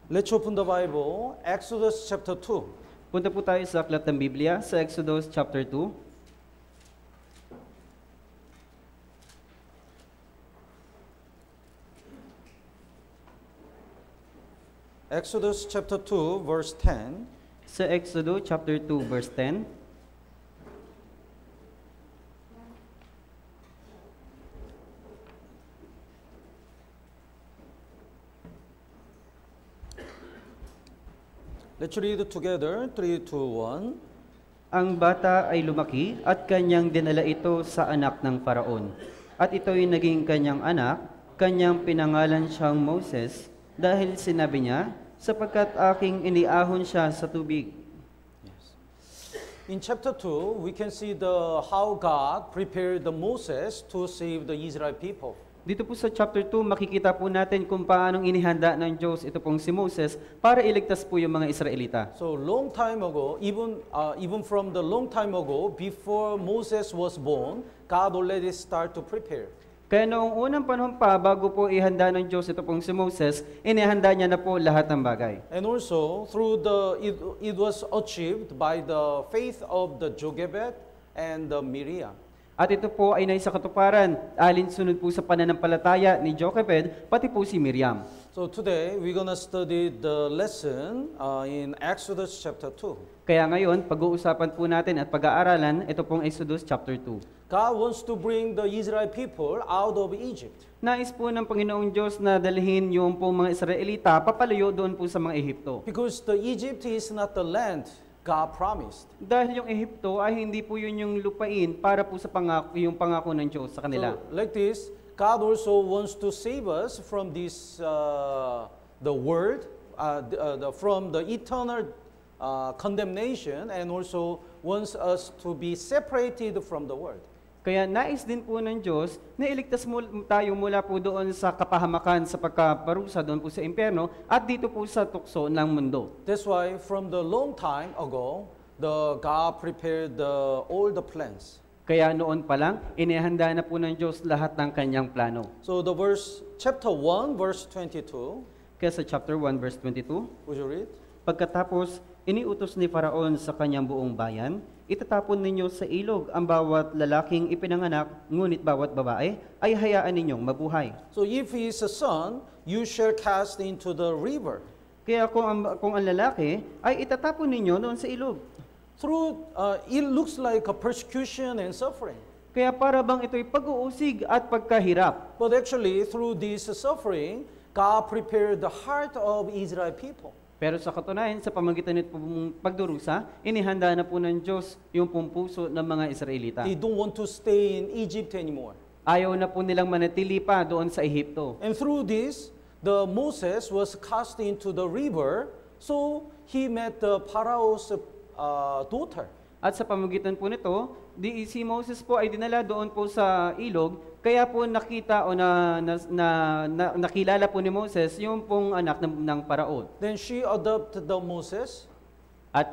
Let's open the Bible, Exodus chapter 2. Punta po tayo sa aklat ng Biblia sa Exodus chapter 2. Exodus chapter 2, verse 10. Sa Exodus chapter 2 verse 10. Let's read it together, 3, 2, 1. Ang bata ay lumaki at kanyang dinala ito sa anak ng Faraon. At ito'y naging kanyang anak, kanyang pinangalan siyang Moses, dahil sinabi niya, sapagkat aking iniahon siya sa tubig. Yes. In chapter 2, we can see how God prepared the Moses to save the Israel people. Dito po sa chapter 2, makikita po natin kung paanong inihanda ng Diyos ito pong si Moses para iligtas po yung mga Israelita. So long time ago, even from the long time ago, before Moses was born, God already start to prepare. Kaya noong unang panahon pa, bago po ihanda ng Diyos ito pong si Moses, inihanda niya na po lahat ng bagay. And also, it was achieved by the faith of the Jochebed and the Miriam. At ito po ay naisa katuparan, alinsunod po sa pananampalataya ni Jochebed, pati po si Miriam. So today, we're gonna study the lesson in Exodus chapter 2. Kaya ngayon, pag-uusapan po natin at pag-aaralan, ito pong Exodus chapter 2. God wants to bring the Israel people out of Egypt. Nais po ng Panginoong Diyos na dalhin yung pong mga Israelita papalayo doon po sa mga Ehipto. Because the Egypt is not the land God promised. Dahil yung Ehipto ay hindi po yun yung lupain para po sa yung pangako ng Diyos sa kanila. So, like this, God also wants to save us from this, the world, from the eternal condemnation, and also wants us to be separated from the world. Kaya nais din po ng Diyos na iligtas tayo mula po doon sa kapahamakan sa pagkaparusa doon po sa impyerno at dito po sa tukso ng mundo. That's why from the long time ago, God prepared all the plans. Kaya noon pa lang, inihanda na po ng Diyos lahat ng kanyang plano. So the chapter 1, verse 22. Kaya sa chapter 1, verse 22, Would you read? pagkatapos, iniutos ni Faraon sa kanyang buong bayan, itatapon ninyo sa ilog ang bawat lalaking ipinanganak, ngunit bawat babae ay hayaan ninyong mabuhay. So if he is a son, you shall cast into the river. Kaya kung ang lalaki, ay itatapon ninyo doon sa ilog. It looks like a persecution and suffering. Kaya para bang ito'y pag-uusig at pagkahirap. But actually, through this suffering, God prepared the heart of Israel people. Pero sa katunayan, sa pamagitan nitong pagdurusa, inihanda na po ng Diyos yung puso ng mga Israelita. They don't want to stay in Egypt anymore. Ayaw na po nilang manatili pa doon sa Ehipto. And through this, the Moses was cast into the river, so he met the Pharaoh's daughter. At sa pamagitan po nito, si Moses po ay dinala doon po sa ilog, kaya po nakita o nakilala po ni Moses yung pong anak ng Paraon. Then she adopted the Moses. At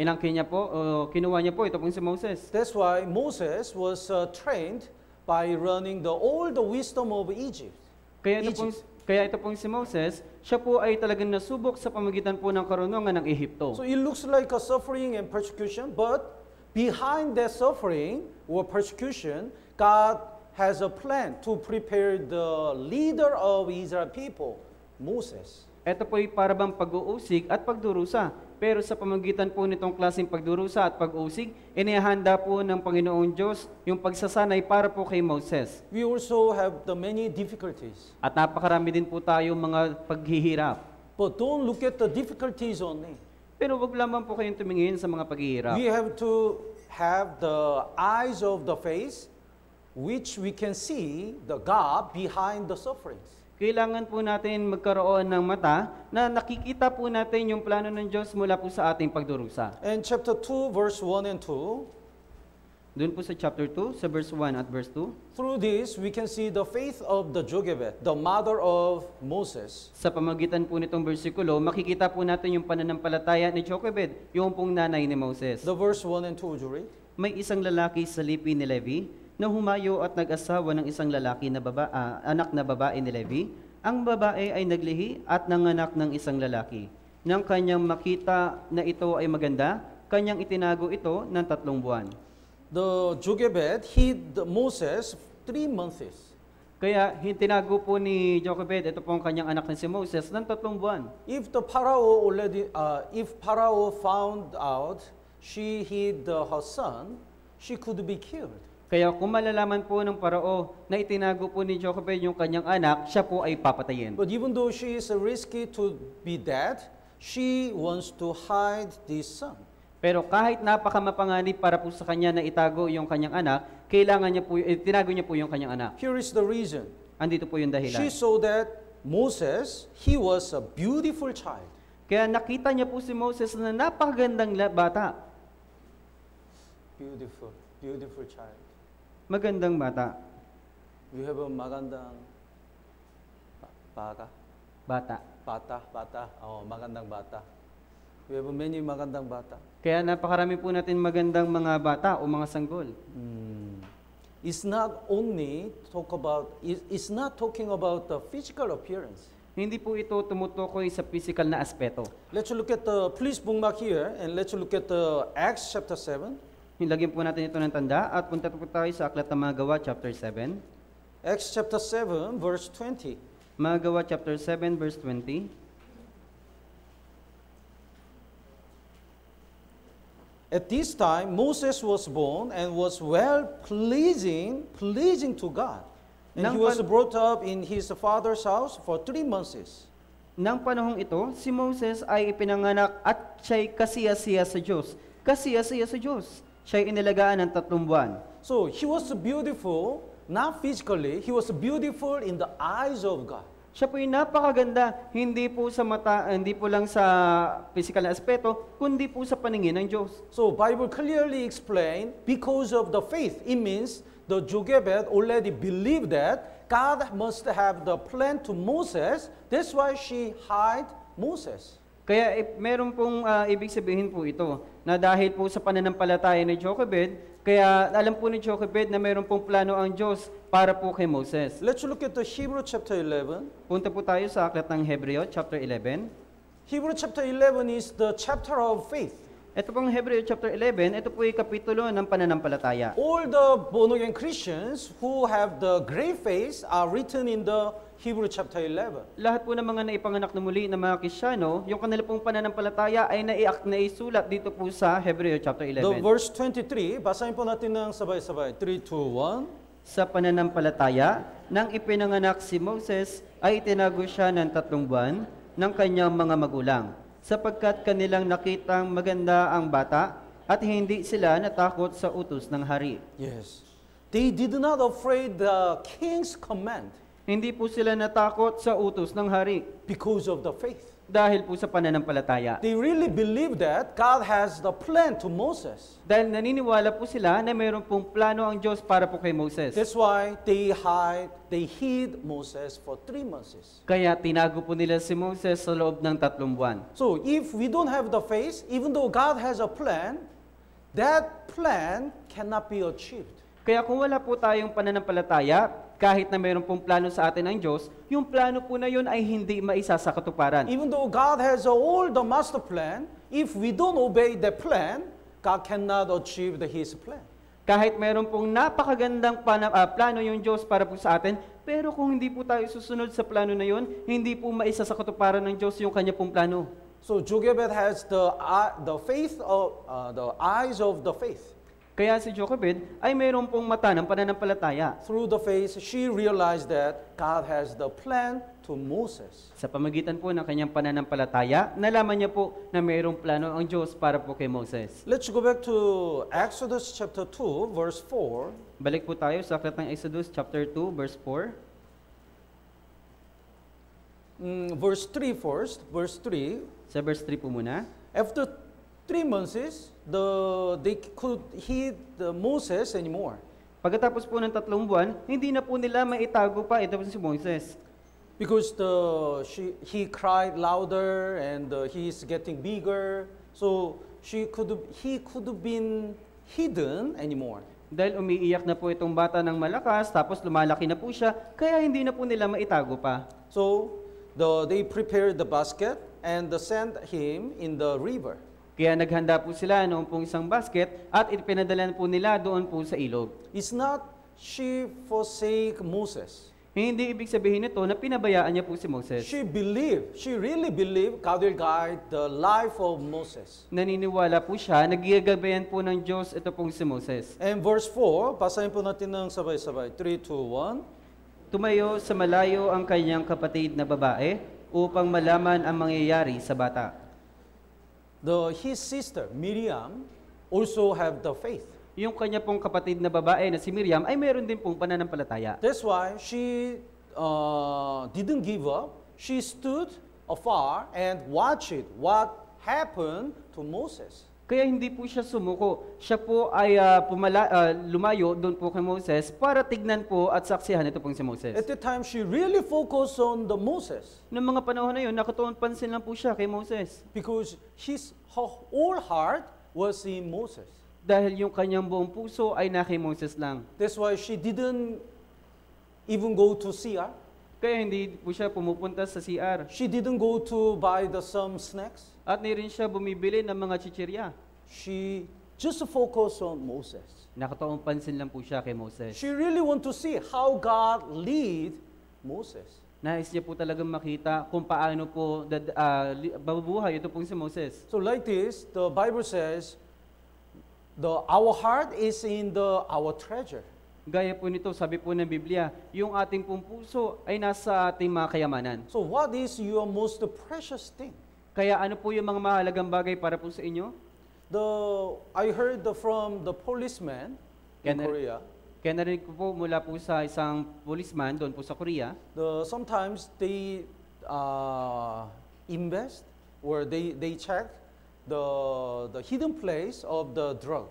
inangkin niya po, kinuha niya po ito pong si Moses. That's why Moses was trained by running all the wisdom of Egypt. Kaya ito pong si Moses, siya po ay talagang nasubok sa pamagitan po ng karunungan ng Ehipto. So it looks like a suffering and persecution, but behind that suffering or persecution, God has a plan to prepare the leader of Israel people, Moses. Ito po ay para bang pag-uusig at pagdurusa. Pero sa pamagitan po nitong klaseng pagdurusa at pag-uusig, inihanda po ng Panginoong Diyos yung pagsasanay para po kay Moses. We also have the many difficulties. At napakarami din po tayo mga paghihirap. But don't look at the difficulties only. Pero wag lamang po kayong tumingin sa mga paghihirap. We have to have the eyes of the faith, which we can see the God behind the sufferings. Kailangan po natin magkaroon ng mata na nakikita po natin yung plano ng Diyos mula po sa ating pagdurusa. And chapter 2, verse 1 and 2, doon po sa chapter 2, sa verse 1 at verse 2, through this, we can see the faith of the Jochebed, the mother of Moses. sa pamagitan po nitong bersikulo, makikita po natin yung pananampalataya ni Jochebed, yung pong nanay ni Moses. The verse 1 and 2, would you read? May isang lalaki sa lipi ni Levi na humayo at nag-asawa ng isang lalaki na anak na babae ni Levi Ang babae ay naglihi at nanganak ng isang lalaki. Nang kanyang makita na ito ay maganda, kanyang itinago ito ng 3 buwan. The Jochebed hid Moses 3 months. Kaya tinago po ni Jochebed, ito po ang kanyang anak na si Moses, ng 3 buwan. If Pharaoh found out she hid her son, she could be killed. Kaya kung malalaman po ng parao na itinago po ni Jochebed yung kanyang anak, siya po ay papatayin. But even though she is risky to be dead, she wants to hide this son. Pero kahit napakamapanganib para po sa kanya na itago yung kanyang anak, kailangan niya po, tinago niya po yung kanyang anak. Here is the reason. Andito po yung dahilan. She saw that Moses, he was a beautiful child. Kaya nakita niya po si Moses na napakagandang bata. Beautiful child. Magandang bata. We have a magandang bata. Magandang bata. We have many magandang bata. Kaya napakarami po natin magandang mga bata o mga sanggol. It's not talking about the physical appearance. Hindi po ito tumutukoy sa physical na aspeto. Let's look at please bookmark here and let's look at Acts chapter 7. Lagyan po natin ito ng tanda at punta po tayo sa Aklat ng Mga Gawa chapter 7. Acts chapter 7 verse 20. Mga Gawa chapter 7 verse 20. At this time Moses was born and was well pleasing to God. And he was brought up in his father's house for 3 months. Nang panahong ito, si Moses ay ipinanganak at siya'y kasiyasiya sa Diyos. Kasiyasiya sa Diyos. Siya'y inilagaan ng 3 buwan. So he was beautiful, not physically, he was beautiful in the eyes of God. Siya po'y napakaganda, hindi po sa mata, hindi po lang sa physical na aspeto, kundi po sa paningin ng Diyos. So Bible clearly explained because of the faith. It means the Jochebed already believed that God must have the plan to Moses. That's why she hid Moses. Kaya meron pong ibig sabihin po ito, na dahil po sa pananampalataya ni Jochebed, kaya alam po ni Jochebed na meron pong plano ang Diyos para po kay Moses. Let's look at the Hebrew chapter 11. Punta po tayo sa Aklat ng Hebreo, chapter 11. Hebrew chapter 11 is the chapter of faith. Ito pong Hebreo chapter 11, ito po ay kapitulo ng pananampalataya. All the born-again Christians who have the great faith are written in the Hebrew chapter 11. Lahat po ng mga naipanganak na muli na mga Kristiyano, yung kanila pong pananampalataya ay naisulat dito po sa Hebreo chapter 11. The verse 23, basahin po natin ng sabay-sabay. 3, 2, 1. Sa pananampalataya, nang ipinanganak si Moses, ay itinago siya ng 3 buwan ng kanyang mga magulang, sapagkat kanilang nakitang maganda ang bata at hindi sila natakot sa utos ng hari. Yes. They did not afraid the king's command. Hindi po sila natakot sa utos ng hari because of the faith. dahil po sa pananampalataya. They really believe that God has the plan to Moses. Dahil naniniwala po sila na mayroon pong plano ang Diyos para po kay Moses. That's why they hid Moses for 3 months. Kaya tinago po nila si Moses sa loob ng 3 buwan. So if we don't have the faith, even though God has a plan, that plan cannot be achieved. Kaya kung wala po tayong pananampalataya, kahit na mayroon pong plano sa atin ng Diyos, yung plano po na yun ay hindi maisa sa katuparan. Even though God has all the master plan, if we don't obey the plan, God cannot achieve His plan. Kahit mayroon pong napakagandang plano yung Diyos para po sa atin, pero kung hindi po tayo susunod sa plano na yun, hindi po maisa sa katuparan ng Diyos yung kanya pong plano. So Jochebed has the faith of the eyes of the faith. Kaya si Jochebed ay mayroon pong mata ng pananampalataya. Through the faith, she realized that God has the plan to Moses. Sa pamagitan po ng kanyang pananampalataya, nalaman niya po na mayroong plano ang Diyos para po kay Moses. Let's go back to Exodus chapter 2, verse 4. Balik po tayo sa aklat ng Exodus chapter 2, verse 4. Verse 3 first. Verse 3. Sa verse 3 po muna. After 3 months, they could hid Moses anymore. Pagkatapos po ng 3 buwan, hindi na po nila maitago pa ito si Moses. Because he cried louder and he is getting bigger, so he could have been hidden anymore. Dahil umiiyak na po itong bata ng malakas, tapos lumalaki na po siya, kaya hindi na po nila maitago pa. So they prepared the basket and sent him in the river. Kaya naghanda po sila noong pong isang basket at ipinadala po nila doon po sa ilog. It's not she forsake Moses. Hindi ibig sabihin nito na pinabayaan niya po si Moses. She really believed God will guide the life of Moses. Naniniwala po siya, nagigagabayan po ng Diyos ito pong si Moses. And verse 4, basahin po natin ng sabay-sabay. 3, 2, 1. Tumayo sa malayo ang kanyang kapatid na babae upang malaman ang mangyayari sa bata. His sister, Miriam, also have the faith. Yung kanya pong kapatid na babae na si Miriam ay meron din pong pananampalataya. That's why she didn't give up. She stood afar and watched what happened to Moses. Kaya hindi po siya sumuko. Siya po ay lumayo doon po kay Moses para tignan po at saksihan ito pong si Moses. At the time, she really focused on the Moses Noong mga panahon na yun, nakatuon pansin lang po siya kay Moses. because her whole heart was in Moses. Dahil yung kanyang buong puso ay na kay Moses lang. That's why she didn't even go to CR. Kaya hindi po siya pumupunta sa CR. She didn't go to buy some snacks. At ni rin siya bumibili ng mga chichirya. She just focused on Moses. Nakatuon pansin lang po siya kay Moses. She really want to see how God lead Moses. Nais niya po talagang makita kung paano po babubuhay ito pong si Moses. So like this, the Bible says, our heart is in our treasure. Gaya po nito, sabi po ng Biblia, yung ating pong puso ay nasa ating mga kayamanan. So what is your most precious thing? Kaya ano po yung mga mahalagang bagay para po sa inyo? I heard from the policeman in Korea. Kaya narinig ko po mula po sa isang policeman doon po sa Korea, Sometimes they invest or they check the hidden place of the drug.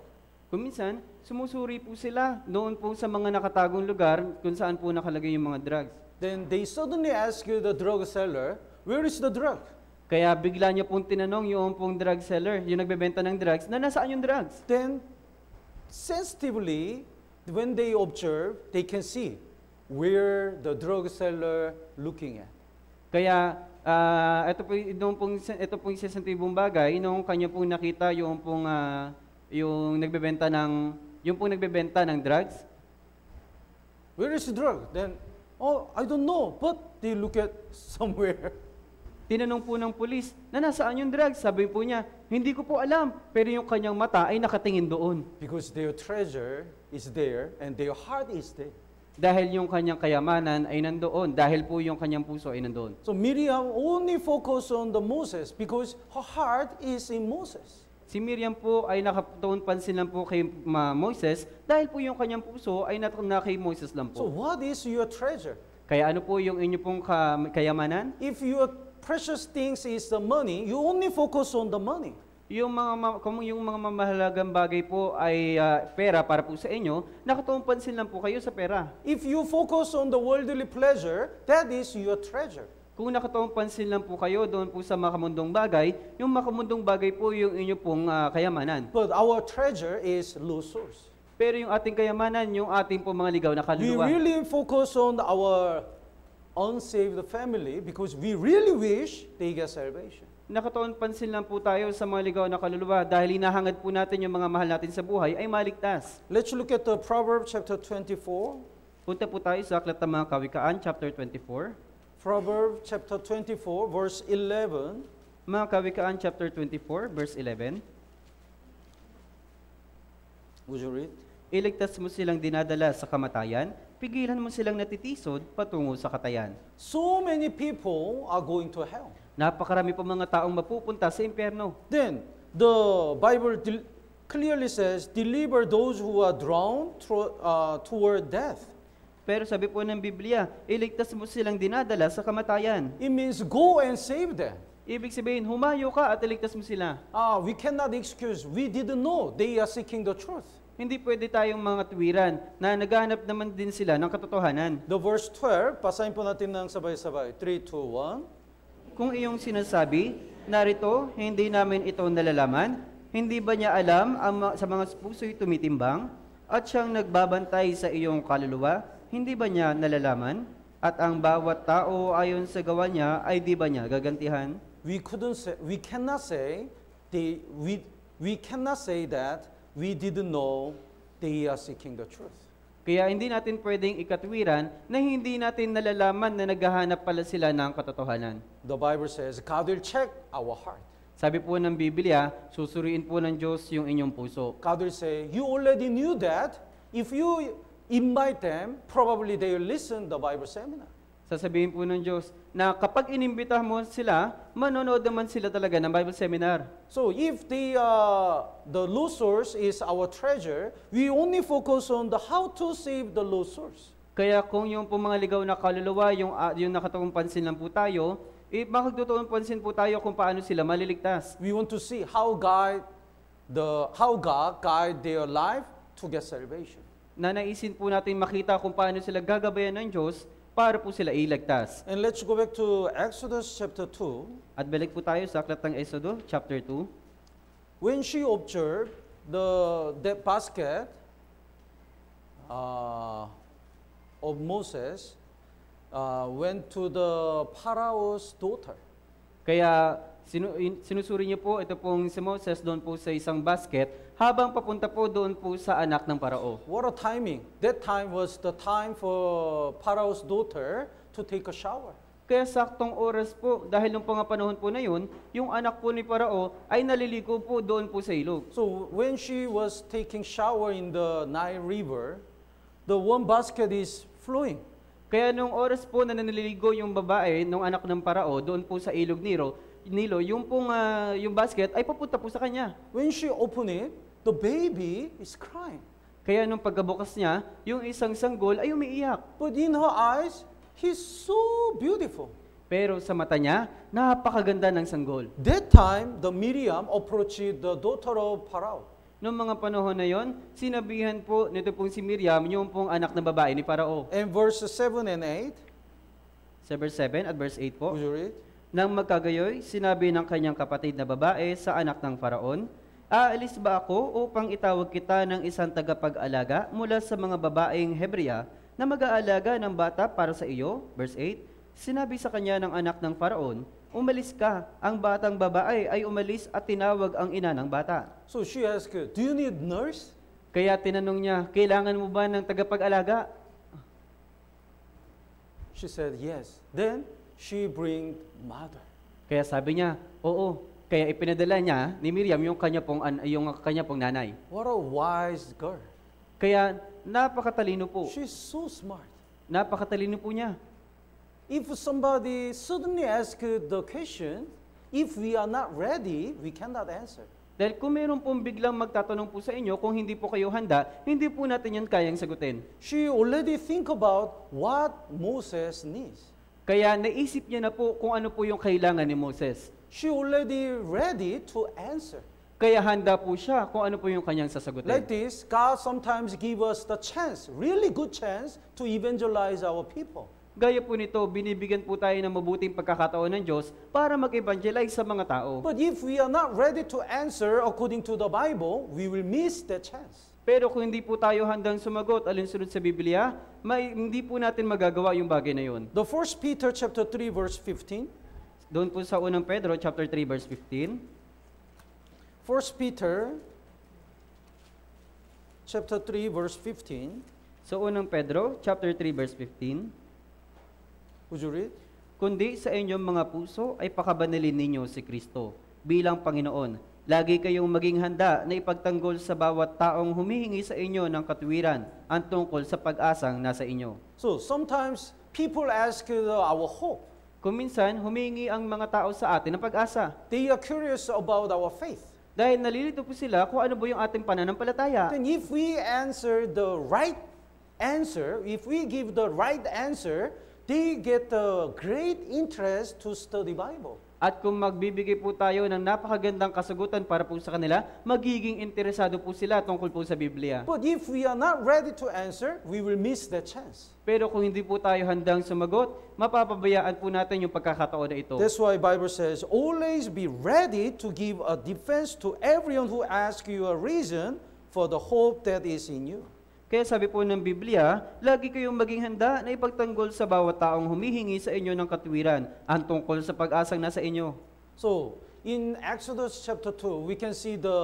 kung minsan, sumusuri po sila doon po sa mga nakatagong lugar kung saan po nakalagay yung mga drugs. Then they suddenly ask you, the drug seller, where is the drug? Kaya bigla niya pong tinanong yung pong drug seller, yung nagbebenta ng drugs, na nasaan yung drugs? Then sensitively, when they observe, they can see where the drug seller looking at. Kaya ito pong sensitibong bagay nung kanya pong nakita yung pong yung pong nagbebenta ng drugs. Where is the drug? Then, I don't know, but they look at somewhere. Tinanong po ng pulis, na nasaan yung drugs? Sabi po niya, hindi ko po alam, pero yung kanyang mata ay nakatingin doon. Because their treasure is there and their heart is there. Dahil yung kanyang kayamanan ay nandoon, dahil po yung kanyang puso ay nandoon. So Miriam only focused on the Moses because her heart is in Moses. Si Miriam po ay nakatuon pansin lang po kay Moses dahil po yung kanyang puso ay na kay Moses lang So po. what is your treasure? Kaya ano po yung inyo pong kayamanan? If your precious things is the money, you only focus on the money. Kung yung mga mamahalagang bagay po ay pera para po sa inyo, nakatuon pansin lang po kayo sa pera. If you focus on the worldly pleasure, that is your treasure. Kung nakatuon pansin lang po kayo doon po sa makamundong bagay, yung makamundong bagay po yung inyo pong kayamanan. But our treasure is lost source. Pero yung ating kayamanan, yung ating po mga ligaw na We kaluluwa. really focus on our unsaved family because we really wish they get salvation. Nakatuon pansin lang po tayo sa mga ligaw na kaluluwa dahil hinahangad po natin yung mga mahal natin sa buhay ay maligtas. Let's look at the Proverbs chapter 24. Punta po tayo sa Aklat ng mga Kawikaan, chapter 24. Proverbs chapter 24, verse 11. Mga Kawikaan, chapter 24, verse 11. Would you read? Iligtas mo silang dinadala sa kamatayan, pigilan mo silang natitisod patungo sa katayan. So many people are going to hell. Napakarami po mga taong mapupunta sa impyerno. Then, the Bible clearly says, deliver those who are drawn toward death. Pero sabi po ng Biblia, iligtas mo silang dinadala sa kamatayan. It means go and save them. Ibig sabihin, humayo ka at iligtas mo sila. We cannot excuse. We didn't know they are seeking the truth. Hindi pwede tayong mga tuwiran na naghahanap naman din sila ng katotohanan. The verse 12, basahin po natin ng sabay-sabay. 3, 2, 1. Kung iyong sinasabi, narito, hindi namin ito nalalaman, hindi ba niya alam sa mga puso'y tumitimbang, at siyang nagbabantay sa iyong kaluluwa, hindi ba niya nalalaman? At ang bawat tao ayon sa gawa niya ay di ba niya gagantihan? We cannot say we cannot say that we didn't know they are seeking the truth. Kaya hindi natin pwedeng ikatwiran na hindi natin nalalaman na naghahanap pala sila ng katotohanan. The Bible says God will check our heart. Sabi po ng Biblia, susuriin po ng Diyos yung inyong puso. God will say, you already knew that. If you invite them, probably they will listen the Bible seminar. Sasabihin po ng Diyos na kapag inimbita mo sila, manonood naman sila talaga ng Bible seminar. So if the losers is our treasure, we only focus on the how to save the losers. Kaya kung yung po mga ligaw na kaluluwa, yung nakatawang pansin lang po tayo, makagtutuon pansin po tayo kung paano sila maliligtas. We want to see how God guide their life to get salvation. Nanaisin po natin makita kung paano sila gagabayan ng Diyos para po sila iligtas. And let's go back to Exodus chapter 2. At balik po tayo sa Aklat ng Exodo, chapter 2. When she observed that basket of Moses went to the Pharaoh's daughter. Kaya sinusuri niyo po ito pong si Moses doon po sa isang basket habang papunta po doon po sa anak ng Parao. What a timing. That time was the time for Pharaoh's daughter to take a shower. Kaya saktong oras po, dahil nung mga panahon po na yun, yung anak po ni Parao ay naliligo po doon po sa ilog. So when she was taking shower in the Nile River, the one basket is flowing. Kaya nung oras po na naliligo yung babae, nung anak ng Parao, doon po sa ilog Nilo, yung basket ay papunta po sa kanya. When she opened it, the baby is crying. Kaya nung pagkabukas niya, yung isang sanggol ay umiiyak. But in her eyes, he's so beautiful. Pero sa mata niya, napakaganda ng sanggol. That time, the Miriam approached the daughter of Pharaoh. Noong mga panahon na yon, sinabihan po nito pong si Miriam, yung pong anak na babae ni Parao. And verses 7 and 8. Sa verse 7 at verse 8 po. Would you read? Nang magkagayoy, sinabi ng kanyang kapatid na babae sa anak ng Faraon, aalis ba ako upang itawag kita ng isang tagapag-alaga mula sa mga babaeng Hebrea na mag-aalaga ng bata para sa iyo? Verse 8, sinabi sa kanya ng anak ng Faraon, umalis ka. Ang batang babae ay umalis at tinawag ang ina ng bata. So she asked, do you need nurse? Kaya tinanong niya, kailangan mo ba ng tagapag-alaga? She said, yes. Then she bring mother. Kaya sabi niya, oo. Kaya ipinadala niya ni Miriam yung kanya pong nanay. What a wise girl. Kaya napakatalino po. She's so smart. Napakatalino po niya. If somebody suddenly asks the question, if we are not ready, we cannot answer. Dahil kung meron pong biglang magtatanong po sa inyo, kung hindi po kayo handa, hindi po natin yan kayang sagutin. She already think about what Moses needs. Kaya naisip niya na po kung ano po yung kailangan ni Moses. She already ready to answer. Kaya handa po siya kung ano po yung kanyang sasagutin. Like this, God sometimes give us the chance, really good chance, to evangelize our people. Gaya po nito, binibigyan po tayo ng mabuting pagkakataon ng Diyos para mag-evangelize sa mga tao. But if we are not ready to answer according to the Bible, we will miss that chance. Pero kung hindi po tayo handang sumagot alinsunod sa Biblia, hindi po natin magagawa yung bagay na yun. The 1 Peter chapter 3 verse 15. Doon po sa unang Pedro, chapter 3, verse 15. 1 Peter chapter 3 verse 15. So unang Pedro, chapter 3, verse 15. Would you read? Kundi sa inyong mga puso ay pakabanalin ninyo si Kristo bilang Panginoon. Lagi kayong maging handa na ipagtanggol sa bawat taong humihingi sa inyo ng katuwiran ang tungkol sa pag-asang nasa inyo. So sometimes people ask our hope. Kung minsan, humihingi ang mga tao sa atin ng pag-asa. They are curious about our faith. Dahil nalilito po sila kung ano ba yung ating pananampalataya. Then if we answer the right answer, if we give the right answer, they get a great interest to study Bible. At kung magbibigay po tayo ng napakagandang kasagutan para po sa kanila, magiging interesado po sila tungkol po sa Biblia. But if we are not ready to answer, we will miss that chance. Pero kung hindi po tayo handang sumagot, mapapabayaan po natin yung pagkakataon na ito. That's why Bible says, always be ready to give a defense to everyone who asks you a reason for the hope that is in you. Kaya sabi po ng Biblia, lagi kayong maging handa na ipagtanggol sa bawat taong humihingi sa inyo ng katwiran, ang tungkol sa pag-asang nasa inyo. So, in Exodus chapter 2, we can see the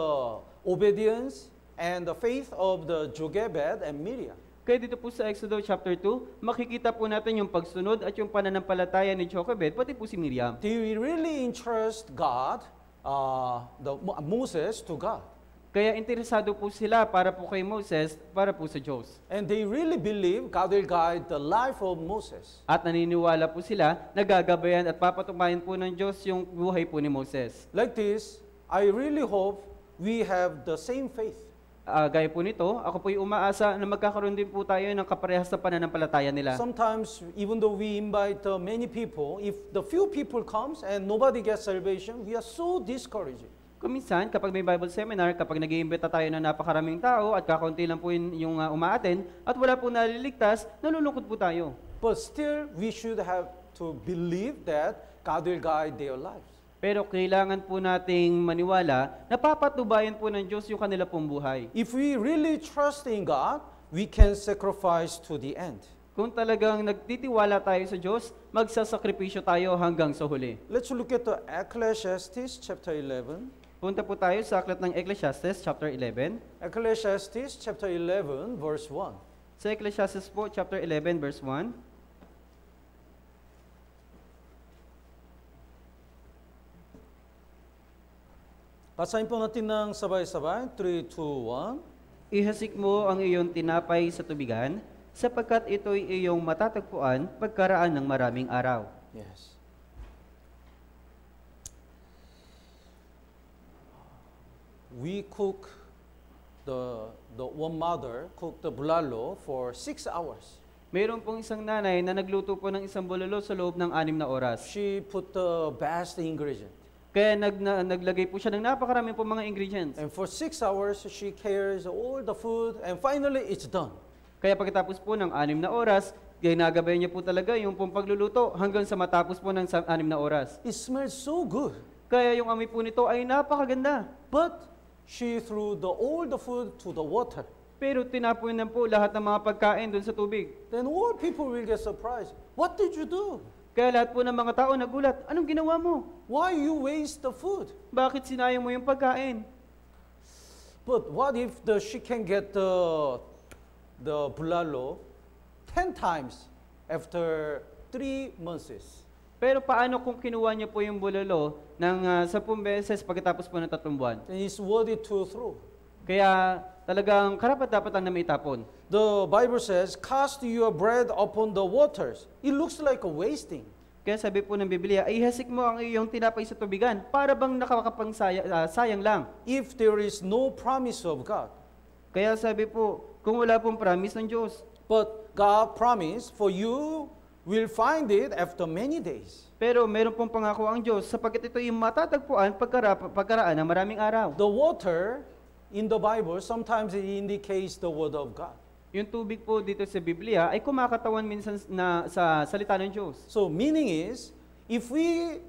obedience and the faith of the Jochebed and Miriam. Kaya dito po sa Exodus chapter 2, makikita po natin yung pagsunod at yung pananampalataya ni Jochebed, pati po si Miriam. They really entrust God, Moses to God. Kaya interesado po sila para po kay Moses, para po sa Diyos. And they really believe God will guide the life of Moses. At naniniwala po sila na gagabayan at papatubayan po ng Diyos yung buhay po ni Moses. Like this, I really hope we have the same faith. Gaya po nito, ako po'y umaasa na magkakaroon din po tayo ng kaparehas na pananampalataya nila. Sometimes, even though we invite many people, if the few people comes and nobody gets salvation, we are so discouraged. Kuminsan, kapag may Bible seminar, kapag nag-iimbita tayo ng napakaraming tao at kakaunti lang po yung umaattend at wala po naliligtas, nalulungkot po tayo. But still, we should have to believe that God will guide their lives. Pero kailangan po nating maniwala na papatubayan po ng Diyos yung kanila pong buhay. If we really trust in God, we can sacrifice to the end. Kung talagang nagtitiwala tayo sa Diyos, magsasakripisyo tayo hanggang sa huli. Let's look at the Ecclesiastes chapter 11. Punta po tayo sa aklat ng Ecclesiastes chapter 11. Ecclesiastes chapter 11 verse 1. Sa Ecclesiastes po chapter 11 verse 1. Basahin po natin ng sabay-sabay. 3, 2, 1. Ihasik mo ang iyong tinapay sa tubigan, sapagkat ito'y iyong matatagpuan pagkaraan ng maraming araw. Yes. We cook the one mother cooked the bulalo for 6 hours. Mayroon pong isang nanay na nagluto po ng isang bulalo sa loob ng 6 na oras. She put the best ingredient. Kaya naglagay po siya ng napakaraming po mga ingredients. And for 6 hours, she cares all the food, and finally, it's done. Kaya pagkatapos po ng 6 na oras, ginagabay niya po talaga yung pong pagluluto hanggang sa matapos po ng 6 na oras. It smells so good. Kaya yung amoy po nito ay napakaganda. But she threw all the food to the water. Pero tinapon na po lahat ng mga pagkain doon sa tubig. Then all people will get surprised. What did you do? Kaya lahat po ng mga tao nagulat, anong ginawa mo? Why you waste the food? Bakit sinayang mo yung pagkain? But what if she can get the bulalo 10 times after 3 months? Pero paano kung kinuha niya po yung bulalo ng 10 beses pagkatapos po ng 3 buwan? Then it's worthy to throw. Kaya talagang karapat-dapat ang namaitapon. The Bible says, cast your bread upon the waters. It looks like a wasting. Kaya sabi po ng Biblia, ihasik mo ang iyong tinapay sa tubigan para bang sayang lang. If there is no promise of God. Kaya sabi po, kung wala pong promise ng Diyos. But God promised for you will find it after many days. Pero meron pong pangako ang Diyos sapagkat ito yung matatagpuan pagkaraan ng maraming araw. The water in the Bible, sometimes it indicates the word of God. Yung tubig po dito sa Biblia ay kumakatawan minsan na sa salita ng Diyos. So meaning is, if we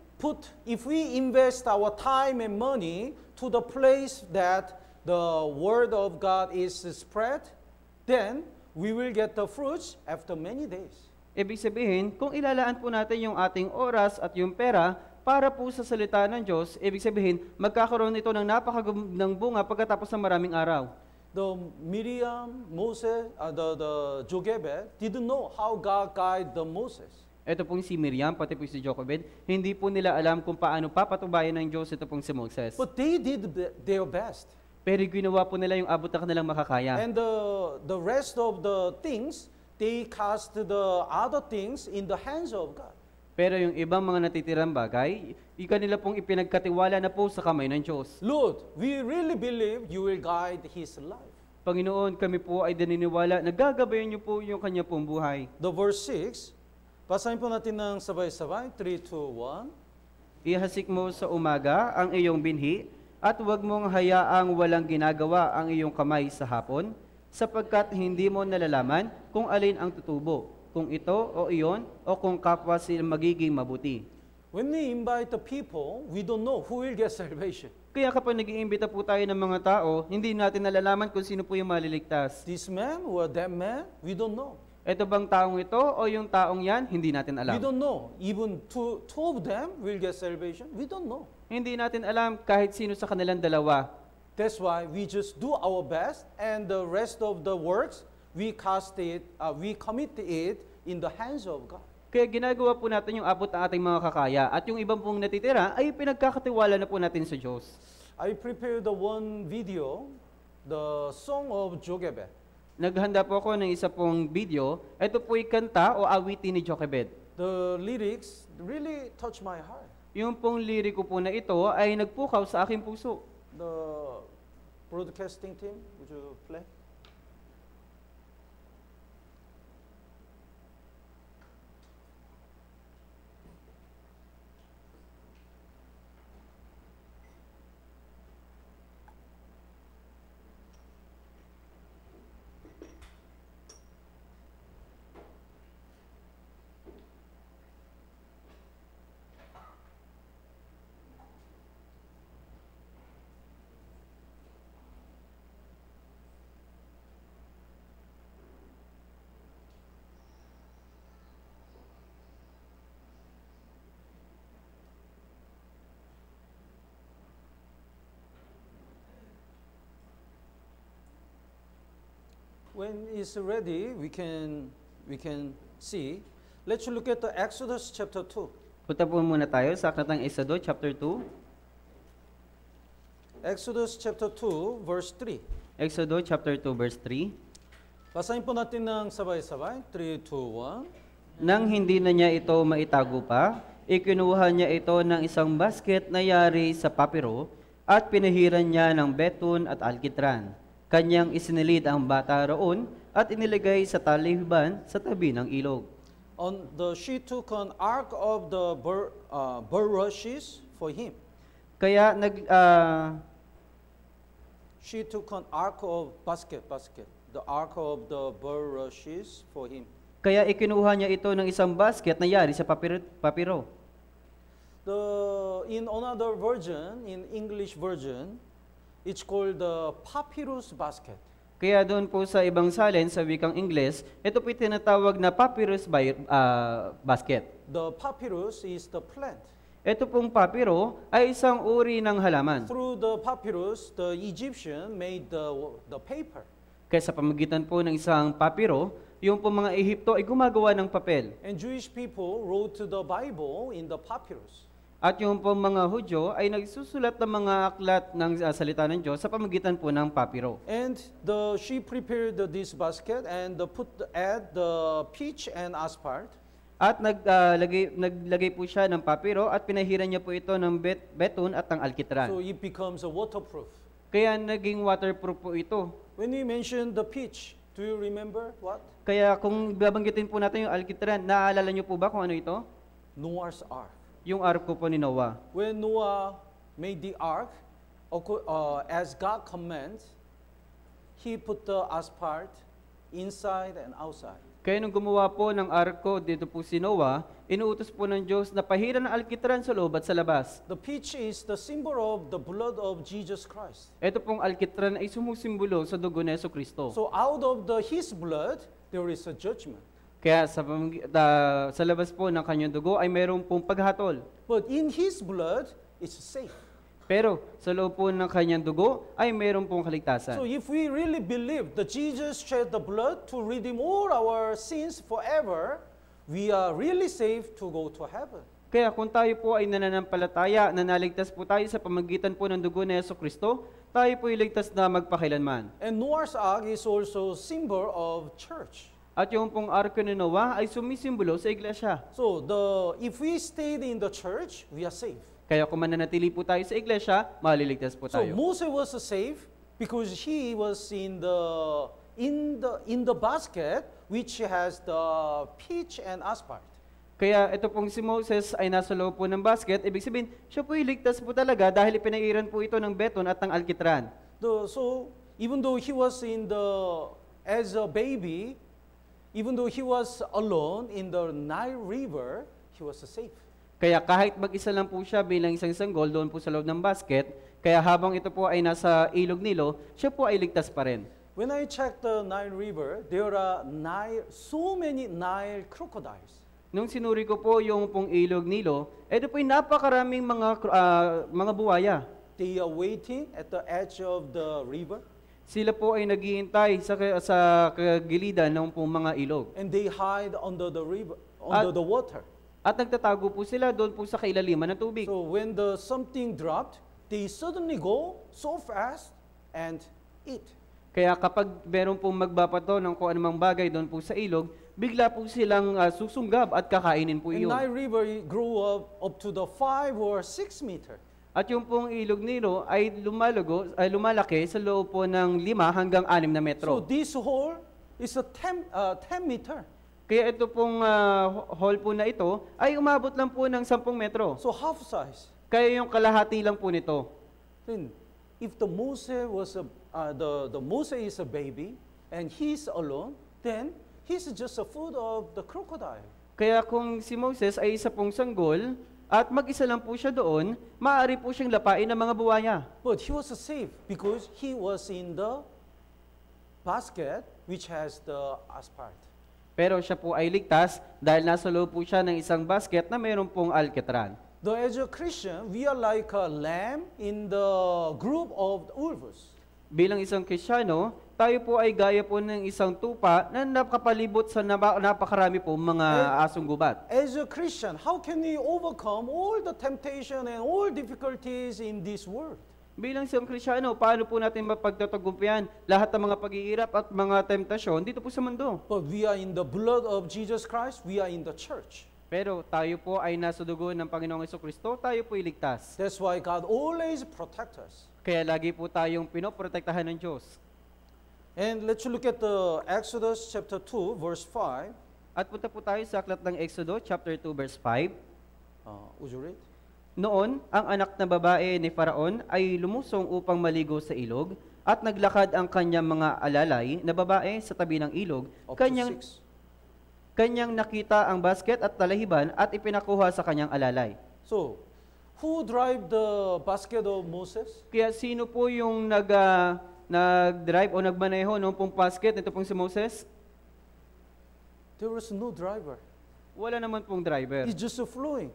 invest our time and money to the place that the word of God is spread, then we will get the fruits after many days. Ibig sabihin, kung ilalaan po natin yung ating oras at yung pera para po sa salita ng Diyos, ibig sabihin, magkakaroon ito ng napakagandang bunga pagkatapos ng maraming araw. The Miriam, Moses, the Jochebed didn't know how God guided the Moses. Ito pong si Miriam, pati po si Jochebed, hindi po nila alam kung paano papatubayan ng Diyos ito pong si Moses. But they did their best. Pero ginawa po nila yung abot na kanilang makakaya. And the rest of the things, they cast the other things in the hands of God. Pero yung ibang mga natitirang bagay, kanila pong ipinagkatiwala na po sa kamay ng Diyos. Lord, we really believe you will guide his life. Panginoon, kami po ay naniniwala na gagabayan niyo po yung kanya pong buhay. The verse 6, basahin po natin ng sabay-sabay, 3, 2, 1. Ihasik mo sa umaga ang iyong binhi, at huwag mong hayaang walang ginagawa ang iyong kamay sa hapon, sapagkat hindi mo nalalaman kung alin ang tutubo, kung ito o iyon, o kung kapwa sila magiging mabuti. When we invite the people, we don't know who will get salvation. Kaya kapag nag-iimbita po tayo ng mga tao, hindi natin nalalaman kung sino po yung maliligtas. This man or that man, we don't know. Ito bang taong ito o yung taong yan, hindi natin We alam. don't know. Even two of them will get salvation. We don't know. Hindi natin alam kahit sino sa kanilang dalawa. That's why we just do our best, and the rest of the works we commit it in the hands of God. Kaya ginagawa po natin yung abot ng ating mga kakaya at yung ibang pong natitira ay pinagkakatiwala na po natin sa Diyos. I prepared the one video, the song of Jochebed. Naghanda po ako ng isa pong video. Ito po'y kanta o awitin ni Jochebed. The lyrics really touch my heart. Yung pong liriko po na ito ay nagpukaw sa aking puso. The broadcasting team, would you play? When it's ready, we can see. Let's look at the Exodus chapter 2. Punta po muna tayo sa Aklatang Exodo, chapter 2. Exodus chapter 2, verse 3. Exodo, chapter 2, verse 3. Basahin po natin ng sabay-sabay. 3, 2, 1. Nang hindi na niya ito maitago pa, ikinuha niya ito ng isang basket na yari sa papiro at pinahiran niya ng betun at alkitran. Kanyang isinilid ang bata roon at inilagay sa talihban sa tabi ng ilog. She took an ark of the bulrushes for him. Kaya She took an ark of basket. The ark of the bulrushes for him. Kaya ikinuha niya ito ng isang basket na yari sa papiro. In another version, in English version, it's called the papyrus basket. Kaya doon po sa ibang salin, sa wikang Ingles, ito po tinatawag na papyrus basket. The papyrus is the plant. Ito pong papiro ay isang uri ng halaman. Through the papyrus, the Egyptian made the paper. Kaya sa pamagitan po ng isang papiro, yung po mga Ehipto ay gumagawa ng papel. And Jewish people wrote the Bible in the papyrus. At yung po mga Hudyo ay nagsusulat ng mga aklat ng salita ng Diyos sa pamagitan po ng papiro. And she prepared this basket and add the pitch and asphalt. At naglagay po siya ng papiro at pinahiran niya po ito ng betun at ng alkitran. So it becomes a waterproof. Kaya naging waterproof po ito. When we mention the pitch, do you remember what? Kaya kung babanggitin po natin yung alkitran, naaalala niyo po ba kung ano ito? Noah's Ark. Yung arko po ni Noah. When Noah made the ark, as God commands, he put the asphalt inside and outside. Kaya nung gumawa po ng arko dito po si Noah, inuutos po ng Diyos na pahiran ng alkitran sa loob at sa labas. The pitch is the symbol of the blood of Jesus Christ. Ito pong alkitran ay sumusimbolo sa dugo ni Jesucristo. So out of His blood, there is a judgment. Kaya sa labas po ng kanyang dugo ay mayroong pong paghatol. But in His blood, it's safe. Pero sa loob po ng kanyang dugo ay mayroong pong kaligtasan. So if we really believe that Jesus shed the blood to redeem all our sins forever, we are really safe to go to heaven. Kaya kung tayo po ay nananampalataya, naligtas po tayo sa pamagitan po ng dugo ni Jesucristo, tayo po ay ligtas na magpakailanman. And Noah's Ark is also symbol of church. At yung pong arko ni Noah ay sumisimbolo sa iglesia. So if we stayed in the church, we are safe. Kaya kung mananatili po tayo sa iglesia, maliligtas po So tayo. Moses was safe because he was in the basket which has the pitch and asphalt. Kaya ito pong si Moses ay nasa loob po ng basket, ibig sabihin, siya po ligtas po talaga dahil pinairan po ito ng beton at ng alkitran. So even though he was as a baby, even though he was alone in the Nile River, he was safe. Kaya kahit mag-isa lang po siya bilang isang sanggol doon po sa loob ng basket, kaya habang ito po ay nasa ilog Nilo, siya po ay ligtas pa rin. When I checked the Nile River, there are so many Nile crocodiles. Nung sinuri ko po yung pong ilog Nilo, ito po ay napakaraming mga buwaya. They are waiting at the edge of the river. Sila po ay naghihintay sa kagilidan ng pong mga ilog. And they hide under the river, under the water. At nagtatago po sila doon po sa kailaliman ng tubig. So when the something dropped, they suddenly go so fast and eat. Kaya kapag meron pong magbapato ng kung anumang bagay doon po sa ilog, bigla po silang susunggab at kakainin po And iyon. Nile River grew up to the 5 or 6 meter. At yung pong ilog Nilo ay lumalaki sa loob po ng 5 hanggang 6 na So metro. this hole is a 10 meter. Kaya ito pong hall po na ito ay umabot lang po ng 10 metro. So half size. Kaya yung kalahati lang po nito. Then, if the Moses is a baby and he's alone, then he's just a food of the crocodile. Kaya kung si Moses ay isa pong sanggol at mag-isa lang po siya doon, maaari po siyang lapain ng mga buwaya. But he was safe because he was in the basket which has the asphalt. Pero siya po ay ligtas dahil nasa loob po siya ng isang basket na mayroon pong alketran. Though as a Christian, we are like a lamb in the group of wolves. Bilang isang Kristiyano, tayo po ay gaya po ng isang tupa na nakapalibot sa napakarami po mga asong gubat. As a Christian, how can we overcome all the temptation and all difficulties in this world? Bilang isang Kristiyano, paano po natin mapagtatagumpayan lahat ng mga pag-iirap at mga temptasyon dito po sa mundo? But we are in the blood of Jesus Christ, we are in the church. Pero tayo po ay nasa dugo ng Panginoong Jesucristo, tayo po iligtas. That's why God always protects us. Kaya lagi po tayong pinoprotektahan ng Diyos. And let's look at the Exodus chapter 2, verse 5. At punta po tayo sa aklat ng Exodo, chapter 2, verse 5. Would you read? Noon, ang anak na babae ni Faraon ay lumusong upang maligo sa ilog at naglakad ang kanyang mga alalay na babae sa tabi ng ilog. Up to 6. Kanyang nakita ang basket at talahiban at ipinakuha sa kanyang alalay. So, who drive the basket of Moses? Kaya sino po yung nag-drive o nagmaneho ng pong basket nito pong si Moses? There was no driver. Wala naman pong driver. It's just flowing.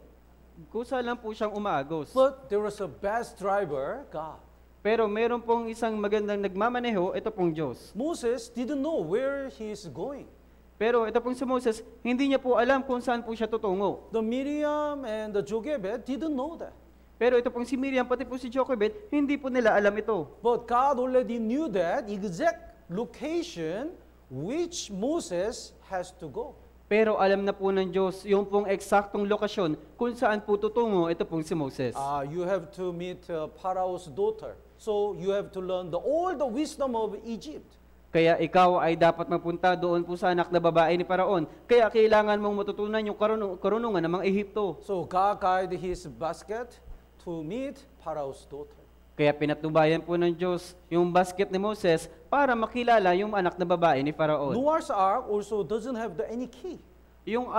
Kusa lang po siyang umaagos. But there was a best driver, God. Pero meron pong isang magandang nagmamaneho, ito pong Diyos. Moses didn't know where he is going. Pero ito pong si Moses, hindi niya po alam kung saan po siya tutungo. The Miriam and the Jochebed didn't know that. Pero ito pong si Miriam, pati po si Jochebed, hindi po nila alam ito. But God already knew that exact location which Moses has to go. Pero alam na po ng Diyos yung pong eksaktong lokasyon kung saan po tutungo ito pong si Moses. You have to meet Pharaoh's daughter. So you have to learn all the wisdom of Egypt. Kaya ikaw ay dapat mapunta doon po sa anak na babae ni Paraon. Kaya kailangan mong matutunan yung karunungan ng mga Ehipto. So God guided his basket to meet Pharaoh's daughter. Kaya pinatubayan po ng Diyos yung basket ni Moses para makilala yung anak na babae ni Paraon. Noah's Ark also doesn't have any key. Yung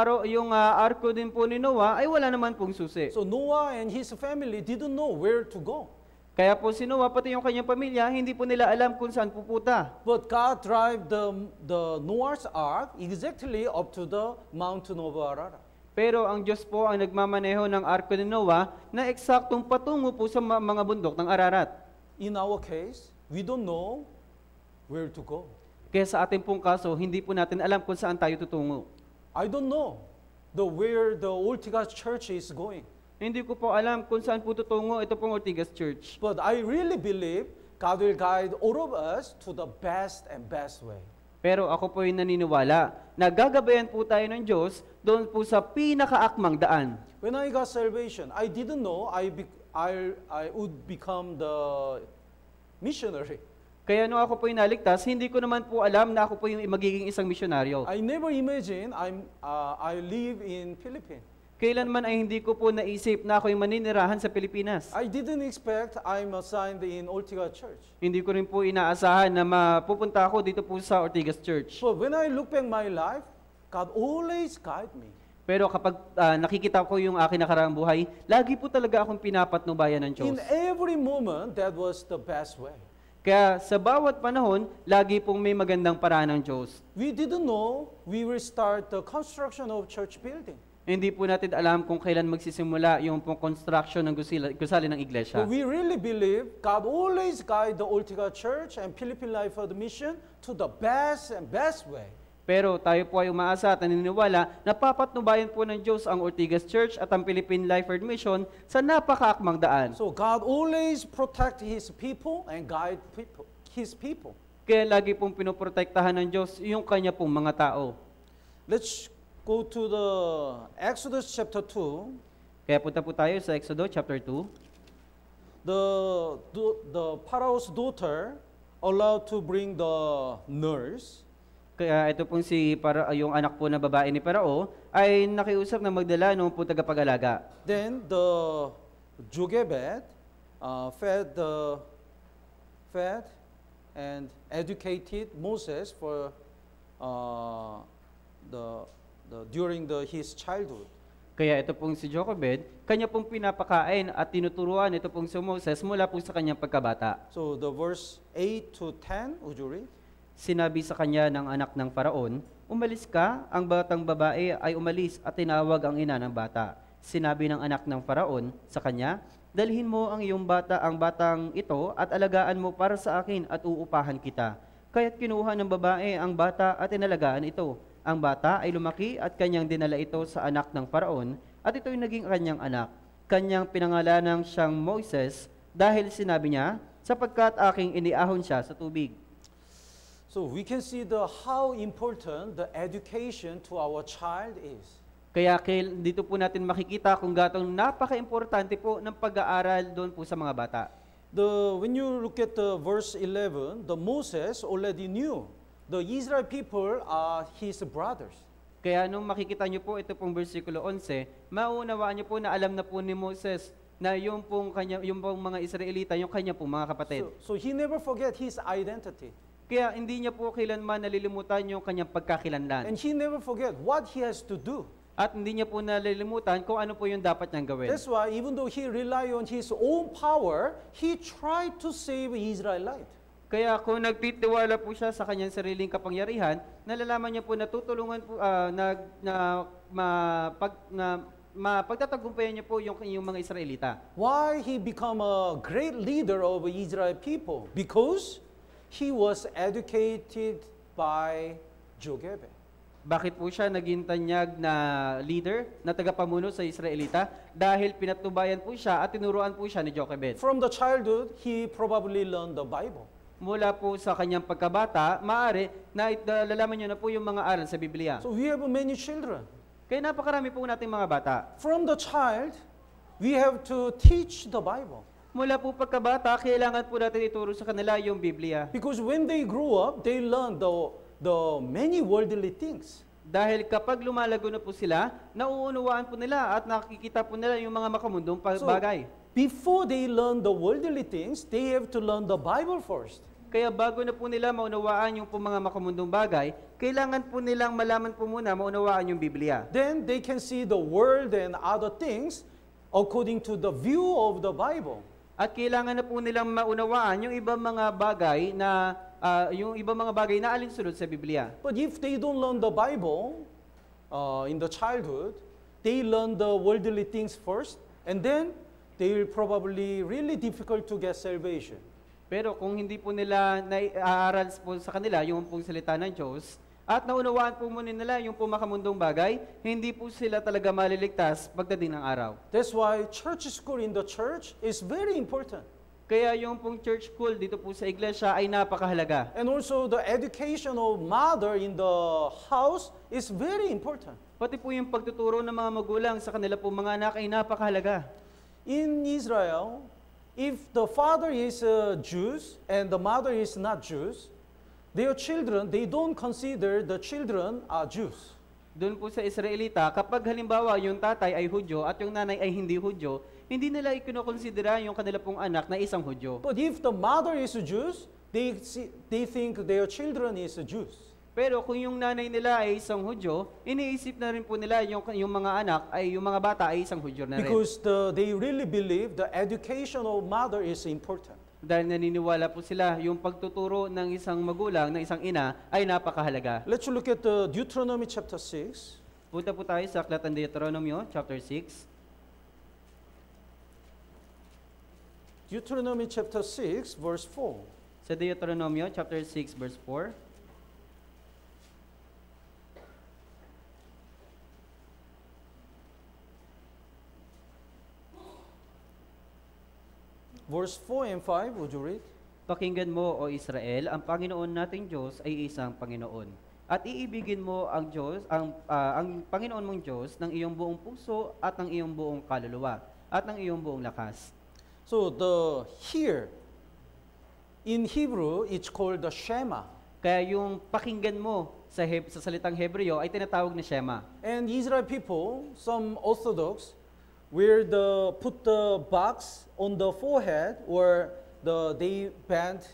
arko din po ni Noah ay wala naman pong susi. So Noah and his family didn't know where to go. Kaya po si Noah, pati yung kanyang pamilya, hindi po nila alam kung saan pupunta. But God drive the Noah's Ark exactly up to the mountain of Ararat. Pero ang Diyos po ang nagmamaneho ng arko ni Noah na eksaktong patungo po sa mga bundok ng Ararat. In our case, we don't know where to go. Kaya sa ating pong kaso, hindi po natin alam kung saan tayo tutungo. I don't know where the Ortigas Church is going. Hindi ko po alam kung saan po tutungo ito pong Ortigas Church. But I really believe God will guide all of us to the best and best way. Pero ako po yung naniniwala na gagabayan po tayo ng Diyos doon po sa pinakaakmang daan. When I got salvation, I didn't know I would become the missionary. Kaya nung ako po yung naligtas, hindi ko naman po alam na ako po yung magiging isang misyonaryo. I never imagined I live in Philippines. Kailanman ay hindi ko po naisip na ako yung maninirahan sa Pilipinas. I didn't expect I'm assigned in Ortigas Church. Hindi ko rin po inaasahan na mapupunta ako dito po sa Ortigas Church. But when I look back my life, God always guide me. Pero kapag nakikita ko yung aking nakaraang buhay, lagi po talaga akong pinapatnubayan ng In Diyos. every moment, that was the best way. Kaya sa bawat panahon, lagi pong may magandang paraan ng Diyos. We didn't know we will start the construction of church building. Hindi po natin alam kung kailan magsisimula yung pong construction ng gusali ng iglesia. But we really believe God always guide the Ortigas Church and Philippine Life of the Mission to the best and best way. Pero tayo po ay umaasa at naniniwala na papatnubayan po ng Diyos ang Ortigas Church at ang Philippine Life Word Mission sa napakaakmang daan. So God always protect His people and guide His people. Kaya lagi pong pinoprotektahan ng Diyos yung kanya pong mga tao. Let's go to the Exodus chapter 2. Kaya punta po tayo sa Exodo chapter 2. The Pharaoh's daughter allowed to bring the nurse. Kaya ito pong yung anak po na babae ni Parao ay nakiusap na magdala ng po tagapag-alaga. Then the Jochebed fed and educated Moses for during his childhood. Kaya ito pong si Jochebed, kanya pong pinapakain at tinuturuan ito pong si Moses mula po sa kanyang pagkabata. So the verse 8 to 10, would you read? Sinabi sa kanya ng anak ng Faraon, "Umalis ka." Ang batang babae ay umalis at tinawag ang ina ng bata. Sinabi ng anak ng Faraon sa kanya, "Dalhin mo ang iyong ang batang ito at alagaan mo para sa akin at uupahan kita." Kaya't kinuha ng babae ang bata at inalagaan ito. Ang bata ay lumaki at kanyang dinala ito sa anak ng Faraon at ito'y naging kanyang anak. Kanyang pinangalanang siyang Moises dahil sinabi niya, "Sapagkat aking iniahon siya sa tubig." So we can see how important the education to our child is. Kaya dito po natin makikita kung gatong napaka-importante po ng pag-aaral doon po sa mga bata. When you look at the verse 11, the Moses already knew the Israel people are his brothers. Kaya nung makikita niyo po ito pong versikulo 11, maunawaan niyo po na alam na po ni Moses na yung pong mga Israelita, yung kanya pong mga kapatid. So he never forget his identity. Kaya hindi niya po kailanman nalilimutan yung kanyang pagkakilanlan. And he never forget what he has to do. At hindi niya po nalilimutan kung ano po yung dapat niyang gawin. That's why even though he rely on his own power, he tried to save Israelite. Kaya kung nagtitiwala po siya sa kanyang sariling kapangyarihan, nalalaman niya po na tutulungan po, mapagtatagumpayan niya po yung mga Israelita. Why he become a great leader of Israel people? Because he was educated by Jochebed. Bakit po siya naging tanyag na leader, na tagapamuno sa Israelita? Dahil pinatnubayan po siya at tinuruan po siya ni Jochebed. From the childhood, he probably learned the Bible. Mula po sa kanyang pagkabata, maaari na lalaman niyo na po yung mga aral sa Biblia. So we have many children. Kaya napakarami po nating mga bata. From the child, we have to teach the Bible. Mula po pagkabata, kailangan po natin ituro sa kanila yung Biblia. Because when they grow up, they learn the many worldly things. Dahil kapag lumalago na po sila, nauunawaan po nila at nakikita po nila yung mga makamundong bagay. Before they learn the worldly things, they have to learn the Bible first. Kaya bago na po nila maunawaan yung po mga makamundong bagay, kailangan po nilang malaman po muna maunawaan yung Biblia. Then they can see the world and other things according to the view of the Bible. At kailangan na po nilang maunawaan yung ibang mga bagay na alinsunod sa Biblia. But if they don't learn the Bible in the childhood, they learn the worldly things first, and then they will probably really difficult to get salvation. Pero kung hindi po nila naaaral po sa kanila yung pong salita ng Diyos, at naunawaan po muna nila yung po makamundong bagay, hindi po sila talaga maliligtas pagdating ng araw. That's why church school in the church is very important. Kaya yung pong church school dito po sa iglesia ay napakahalaga. And also the education of mother in the house is very important. Pati po yung pagtuturo ng mga magulang sa kanila po mga anak ay napakahalaga. In Israel, if the father is Jews and the mother is not Jews, their children, they don't consider the children are Jews. Doon po sa Israelita, kapag halimbawa yung tatay ay Hudyo at yung nanay ay hindi Hudyo, hindi nila ikinokonsidera yung kanila pong anak na isang Hudyo. But if the mother is Jews, they think their children is Jews. Pero kung yung nanay nila ay isang Hudyo, iniisip na rin po nila yung mga anak ay yung mga bata ay isang Hudyo na rin. Because they really believe the education of mother is important. Dahil naniniwala po sila yung pagtuturo ng isang magulang, ng isang ina ay napakahalaga. Let's look at Deuteronomy chapter 6. Punta po tayo sa Aklat ng Deuteronomyo, chapter 6. Deuteronomy chapter 6, verse 4. Sa Deuteronomyo, chapter 6, verse 4. Verse 4 and 5, would you read? Pakinggan mo, O Israel, ang Panginoon nating Diyos ay isang Panginoon. At iibigin mo ang Panginoon mong Diyos ng iyong buong puso at ng iyong buong kaluluwa at ng iyong buong lakas. So here, in Hebrew, it's called the Shema. Kaya yung pakinggan mo sa salitang Hebreo ay tinatawag na Shema. And Israel people, some Orthodox, put the box on the forehead or they band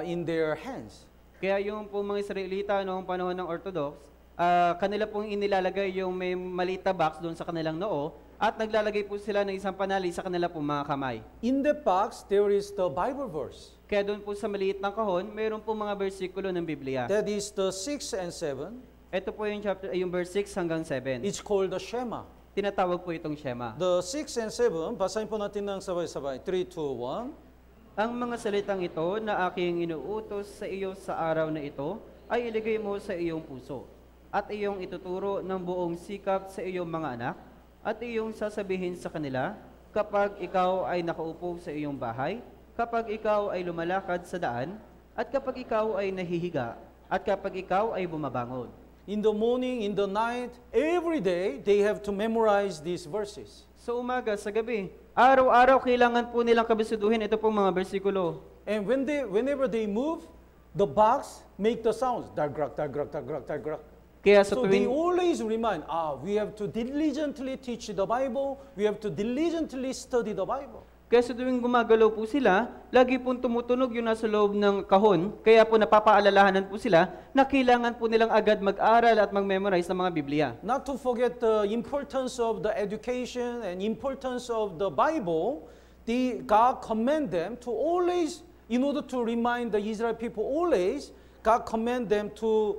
in their hands. Kaya yung po mga Israelita noong panahon ng Orthodox, kanila pong inilalagay yung may maliit na box doon sa kanilang noo at naglalagay po sila ng isang panali sa kanila pong mga kamay. In the box, there is the Bible verse. Kaya doon po sa maliit na kahon, mayroon po mga bersikulo ng Biblia. That is the 6 and 7. Ito po yung verse 6 hanggang 7. It's called the Shema. Tinatawag po itong Shema. The 6 and 7, basahin po natin ng sabay-sabay. 3, 2, 1. Ang mga salitang ito na aking inuutos sa iyo sa araw na ito ay iligay mo sa iyong puso at iyong ituturo ng buong sikap sa iyong mga anak at iyong sasabihin sa kanila kapag ikaw ay nakaupo sa iyong bahay, kapag ikaw ay lumalakad sa daan, at kapag ikaw ay nahihiga, at kapag ikaw ay bumabangon. In the morning, in the night, every day, they have to memorize these verses. Sa umaga, sa gabi, araw-araw kailangan po nilang kabisuduhin ito pong mga bersikulo. And whenever they move, the box make the sounds. Dargrak, dargrak, dargrak, dargrak. Kaya sa So they tuwing always remind, we have to diligently teach the Bible, we have to diligently study the Bible. Kaya sa tuwing gumagalaw po sila, lagi pong tumutunog yung nasa loob ng kahon. Kaya po napapaalalahanan po sila na kailangan po nilang agad mag-aral at mag-memorize ng mga Biblia. Not to forget the importance of the education and importance of the Bible, God command them to always, in order to remind the Israel people always, God command them to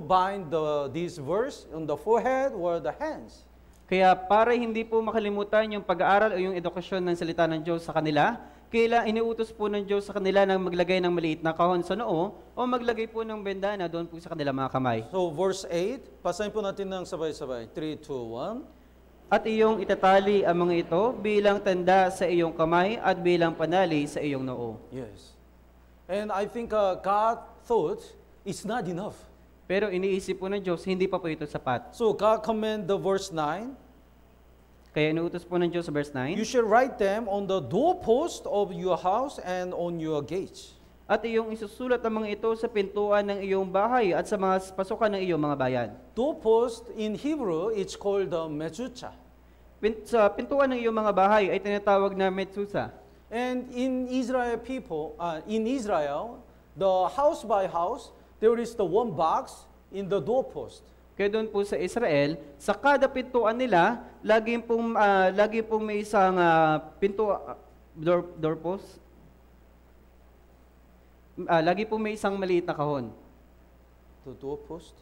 bind this verse on the forehead or the hands. Kaya para hindi po makalimutan yung pag-aaral o yung edukasyon ng salita ng Diyos sa kanila, iniutos po ng Diyos sa kanila na maglagay ng maliit na kahon sa noo o maglagay po ng bendana doon po sa kanila mga kamay. So verse 8, basahin po natin ng sabay-sabay. 3, 2, 1. At iyong itatali ang mga ito bilang tanda sa iyong kamay at bilang panali sa iyong noo. Yes. And I think God thought it's not enough. Pero iniisip po ng Diyos, hindi pa po ito sapat. So God command the verse 9. Kaya inuutos po ng Diyos sa verse 9. You shall write them on the doorpost of your house and on your gates. At iyong isusulat ang mga ito sa pintuan ng iyong bahay at sa mga pasukan ng iyong mga bayan. Doorpost in Hebrew, it's called the mezuzah. Sa pintuan ng iyong mga bahay ay tinatawag na mezuzah. And in Israel, the house by house, there is the one box in the doorpost. Kaya doon po sa Israel, sa kada pintuan nila, lagi pong may isang doorpost. Lagi pong may isang maliit na kahon. The doorpost.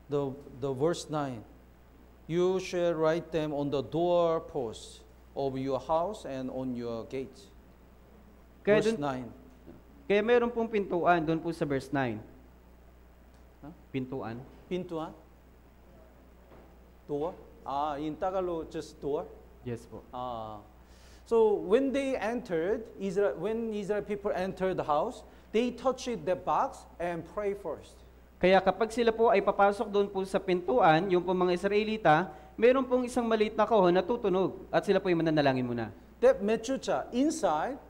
The verse 9. You shall write them on the doorpost of your house and on your gates. Kaya Verse dun, 9. Kaya meron pong pintuan doon po sa verse 9. Pintuan. Pintuan? Door? In Tagalog, just door? Yes po. So when Israel people entered the house, they touched the box and pray first. Kaya kapag sila po ay papasok doon po sa pintuan, yung po mga Israelita, meron pong isang maliit na kahon na tutunog at sila po ay mananalangin muna. That mezuzah, inside,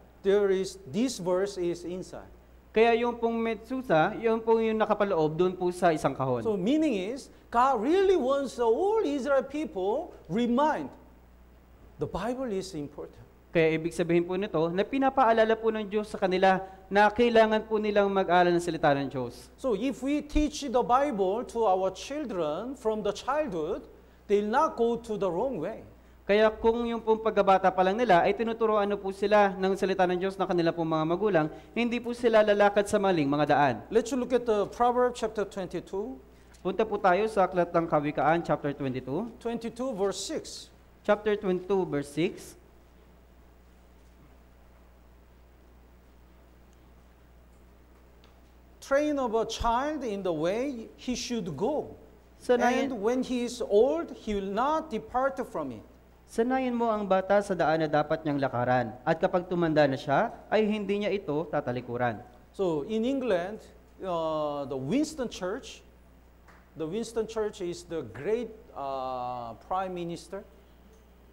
this verse is inside. Kaya yung pong mezuzah, yung pong yung nakapaloob doon po sa isang kahon. So meaning is, God really wants all Israel people remind, the Bible is important. Kaya ibig sabihin po nito na pinapaalala po ng Diyos sa kanila na kailangan po nilang mag-aral ng salita ng Diyos. So if we teach the Bible to our children from the childhood, they'll not go to the wrong way. Kaya kung yung pong pagkabata pa lang nila ay tinuturoan na po sila ng salita ng Diyos na kanila pong mga magulang, hindi po sila lalakad sa maling mga daan. Let's look at the Proverbs chapter 22, Punta po tayo sa Aklat ng Kawikaan, chapter 22. 22 verse 6. Chapter 22, verse 6. Train up a child in the way he should go, Sanayin, and when he is old, he will not depart from it. sanayin mo ang bata sa daan na dapat niyang lakaran, at kapag tumanda na siya, ay hindi niya ito tatalikuran. So in England, the Winston Church is the great prime minister.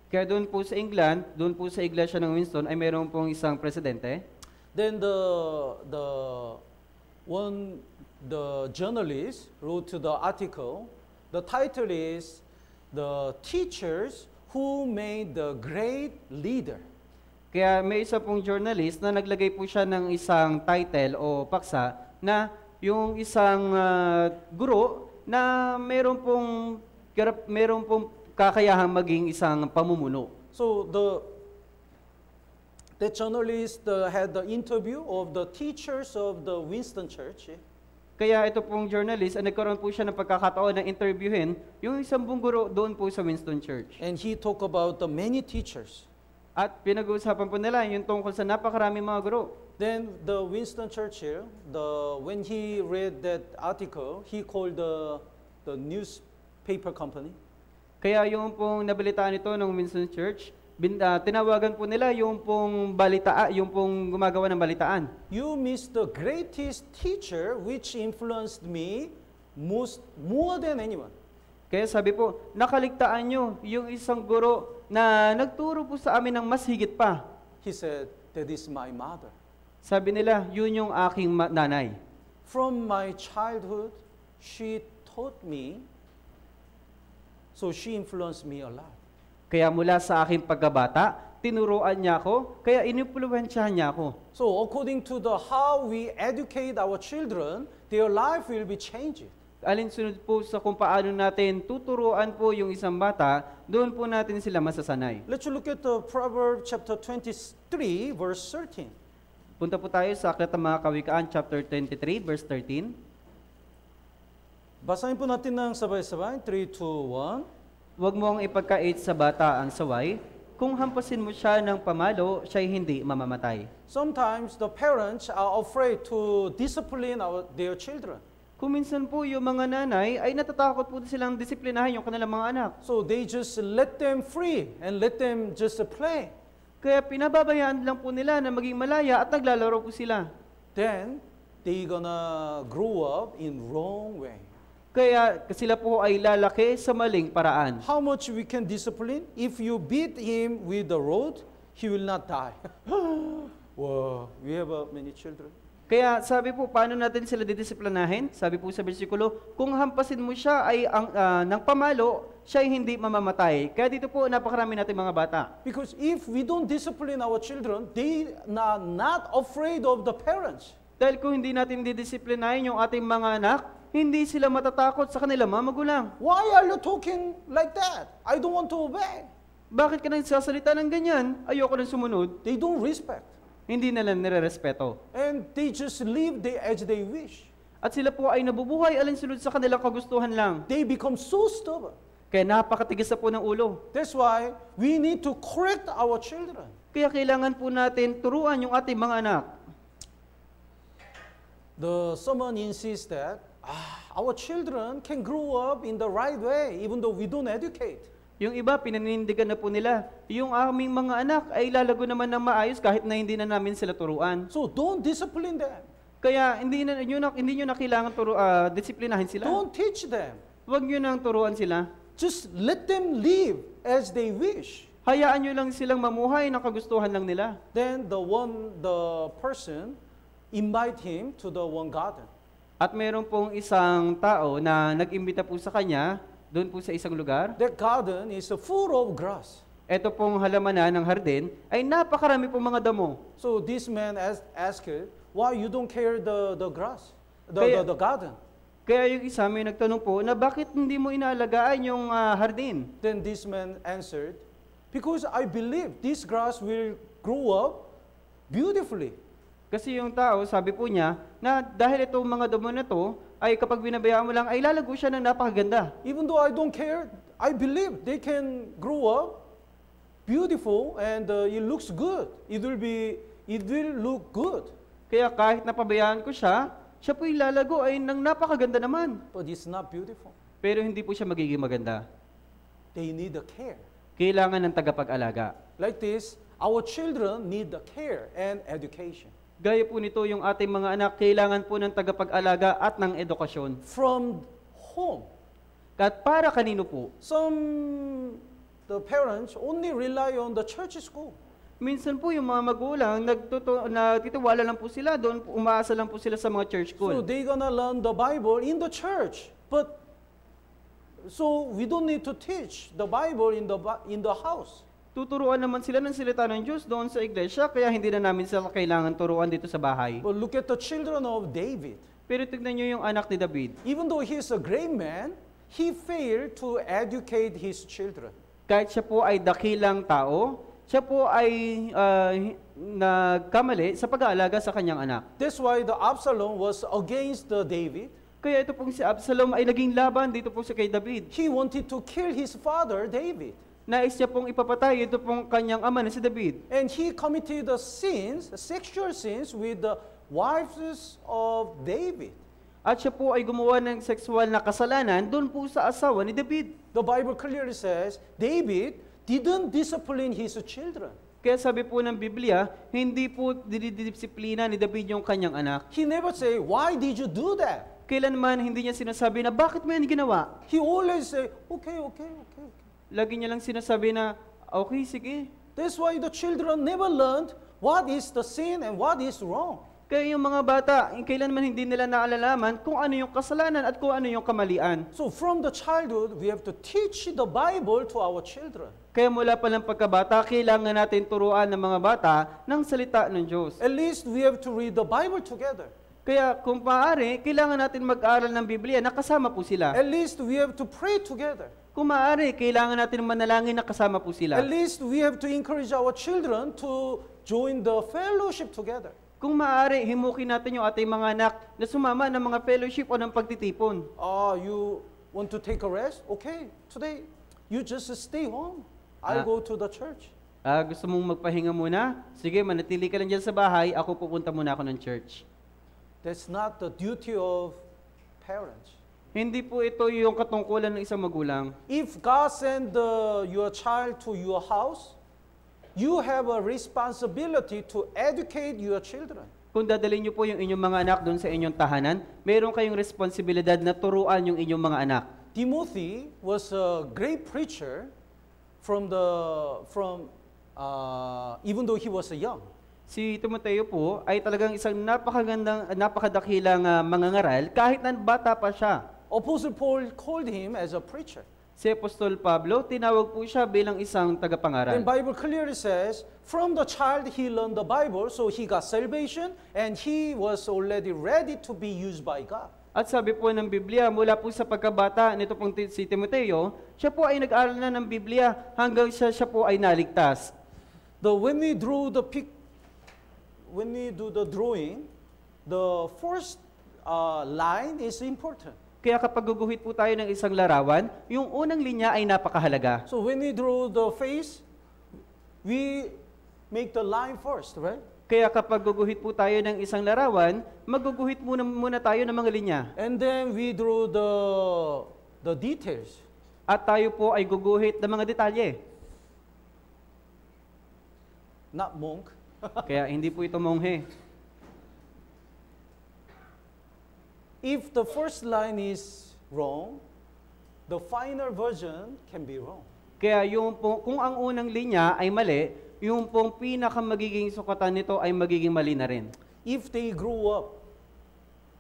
Kaya doon po sa England, doon po sa iglesia ng Winston, ay mayroon pong isang presidente. Then the journalist wrote to the article. The title is "The Teachers Who Made the Great Leader." Kaya may isa pong journalist na naglagay po siya ng isang title o paksa na yung isang guro na meron pong kakayahang maging isang pamumuno. So the journalist had the interview of the teachers of the Winston Church. Kaya ito pong journalist, nagkaroon po siya ng pagkakataon na interviewin yung isang buong guro doon po sa Winston Church. And he talked about the many teachers. At pinag-uusapan po nila yung tungkol sa napakaraming mga guro. Then the Winston Churchill, when he read that article, he called the newspaper company. Kaya yung pong nabalitaan ito ng Winston Church, tinawagan po nila yung pong yung pong gumagawa ng balitaan. You missed the greatest teacher which influenced me more than anyone. Kaya sabi po, nakaligtaan nyo yung isang guro na nagturo po sa amin ng mas higit pa. He said, that is my mother. Sabi nila, yun yung aking nanay. From my childhood, she taught me, so she influenced me a lot. Kaya mula sa aking pagkabata, tinuruan niya ako, kaya inimpluwensyahan niya ako. So according to how we educate our children, their life will be changed. Alinsunod po sa kung paano natin tuturuan po yung isang bata, doon po natin sila masasanay. Let's look at the Proverbs chapter 23, verse 13. Punta po tayo sa Aklat ng mga Kawikaan, chapter 23, verse 13. Basahin po natin ng sabay-sabay. 3, 2, 1. Huwag mong ipagkait sa bata ang saway. Kung hampasin mo siya ng pamalo, siya'y hindi mamamatay. Sometimes the parents are afraid to discipline their children. Kung minsan po yung mga nanay ay natatakot po silang disiplinahin yung kanilang mga anak. So they just let them free and let them just play. Kaya pinababayaan lang po nila na maging malaya at naglalaro po sila. Then they gonna grow up in wrong way. Kaya sila po ay lalaki sa maling paraan. How much we can discipline? If you beat him with the rod, he will not die. Wow, we have many children. Kaya sabi po, paano natin sila didisiplinahin? Sabi po sa bersikulo, kung hampasin mo siya ay ng pamalo, siya ay hindi mamamatay. Kaya dito po, napakarami natin mga bata. Because if we don't discipline our children, they are not afraid of the parents. Dahil kung hindi natin didisiplinahin yung ating mga anak, hindi sila matatakot sa kanilang mga magulang. Why are you talking like that? I don't want to obey. Bakit ka nagsasalita ng ganyan? Ayoko nang sumunod. They don't respect. Hindi nila nire-respeto. And they just live as they wish. At sila po ay nabubuhay alinsunod sa kanilang kagustuhan lang. They become so stubborn. Kaya napakatigas na po ng ulo. That's why we need to correct our children. Kaya kailangan po natin turuan yung ating mga anak. Someone insists that our children can grow up in the right way even though we don't educate. Yung iba, pinanindigan na po nila. Yung aming mga anak ay lalago naman ng maayos kahit na hindi na namin sila turuan. So don't discipline them. Kaya hindi nyo na kailangan disiplinahin sila. Don't teach them. Huwag nyo nang turuan sila. Just let them live as they wish. Hayaan nyo lang silang mamuhay ng kagustuhan lang nila. Then the person invite him to the one garden. At meron pong isang tao na nag-imbita po sa kanya doon po sa isang lugar. That garden is full of grass. Ito pong halamanan ng hardin ay napakarami pong mga damo. So this man asked, why you don't care the grass, Kaya- the garden? Kaya yung isa may nagtanong po na bakit hindi mo inaalagaan yung hardin? Then this man answered, because I believe this grass will grow up beautifully. Kasi yung tao, sabi po niya, na dahil itong mga damo na to, ay kapag binabayaan mo lang, ay lalago siya ng napakaganda. Even though I don't care, I believe they can grow up beautiful and it looks good. It will look good. Kaya kahit napabayaan ko siya po'y lalago ay nang napakaganda naman. But it's not beautiful. Pero hindi po siya magiging maganda. They need the care. Kailangan ng tagapag-alaga. Like this, our children need the care and education. Gaya po nito yung ating mga anak, kailangan po ng tagapag-alaga at ng edukasyon. From home. At para kanino po? The parents only rely on the church school. Minsan po yung mga magulang, nagtitiwala lang po sila doon, umaasa lang po sila sa mga church So school. they're gonna learn the Bible in the church. But so we don't need to teach the Bible in the house. Tuturuan naman sila ng salita ng Diyos doon sa iglesia, kaya hindi na namin sila kailangan turuan dito sa bahay. But look at the children of David. Pero tignan nyo yung anak ni David. Even though he is a great man, he failed to educate his children. Kahit siya po ay dakilang tao, siya po ay nagkamali sa pag-aalaga sa kanyang anak. That's why the Absalom was against the David. Kaya ito pong si Absalom ay naging laban dito po sa kay David. He wanted to kill his father, David. Nais niya pong ipapatay ito pong kanyang ama na si David. And he committed the sins, sexual sins with the wives of David. At siya po ay gumawa ng sexual na kasalanan doon po sa asawa ni David. The Bible clearly says David didn't discipline his children. Kaya sabi po ng Biblia, hindi po dinidisiplina ni David yung kanyang anak. He never say, why did you do that? Kailanman hindi niya sinasabi na bakit mo yan ginawa. He always say, okay. Lagi niya lang sinasabi na, okay, sige. That's why the children never learned what is the sin and what is wrong. Kaya yung mga bata, kailanman hindi nila naalalaman kung ano yung kasalanan at kung ano yung kamalian. So from the childhood, we have to teach the Bible to our children. Kaya mula pa lang pagkabata, kailangan natin turuan ng mga bata ng salita ng Diyos. At least we have to read the Bible together. Kaya kung maaari, kailangan natin mag-aral ng Biblia na kasama po sila. At least we have to pray together. Kung maaari, kailangan natin manalangin na kasama po sila. At least we have to encourage our children to join the fellowship together. Kung maaari, himukin natin yung ating mga anak na sumama ng mga fellowship o ng pagtitipon. You want to take a rest? Okay, today you just stay home. I'll go to the church. Gusto mong magpahinga muna? Sige, manatili ka lang dyan sa bahay, ako pupunta muna ako ng church. That's not the duty of parents. Hindi po ito yung katungkulan ng isang magulang. If God send your child to your house, you have a responsibility to educate your children. Kung dadalhin niyo po yung inyong mga anak doon sa inyong tahanan, meron kayong responsibilidad na turuan yung inyong mga anak. Timothy was a great preacher even though he was young. Si Timoteo po ay talagang isang napakadakilang mangangaral kahit na bata pa siya. Apostle Paul called him as a preacher. Si Apostol Pablo, tinawag po siya bilang isang tagapangaral. The Bible clearly says, from the child he learned the Bible, so he got salvation, and he was already ready to be used by God. At sabi po ng Biblia, mula po sa pagkabata nito pong si Timoteo, siya po ay nag-aral na ng Biblia hanggang siya po ay naligtas. When we do the drawing, the first line is important. Kaya kapag guguhit po tayo ng isang larawan, yung unang linya ay napakahalaga. So when we draw the face, we make the line first, right? Kaya kapag guguhit po tayo ng isang larawan, magguguhit muna tayo ng mga linya. And then we draw the details. At tayo po ay guguhit ng mga detalye. Not monk. Kaya hindi po ito monghe. If the first line is wrong, the final version can be wrong. Kaya kung ang unang linya ay mali, yung pong pinakamagiging sukatan nito ay magiging mali na rin. If they grow up,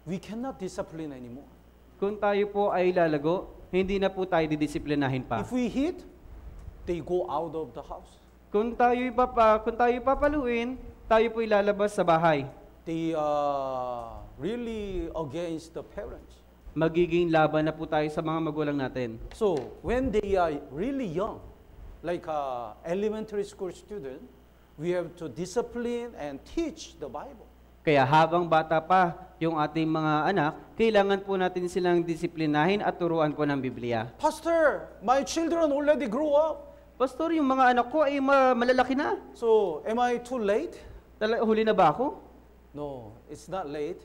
we cannot discipline anymore. Kung tayo po ay lalago, hindi na po tayo didisiplinahin pa. If we hit, they go out of the house. Kung tayo'y papaluin, tayo po'y lalabas sa bahay. They are really against the parents. Magiging laban na po tayo sa mga magulang natin. So when they are really young, like elementary school student, we have to discipline and teach the Bible. Kaya habang bata pa yung ating mga anak, kailangan po natin silang disiplinahin at turuan po ng Biblia. Pastor, my children already grew up. Pastor, yung mga anak ko ay malalaki na. So am I too late? Huli na ba ako? No, it's not late.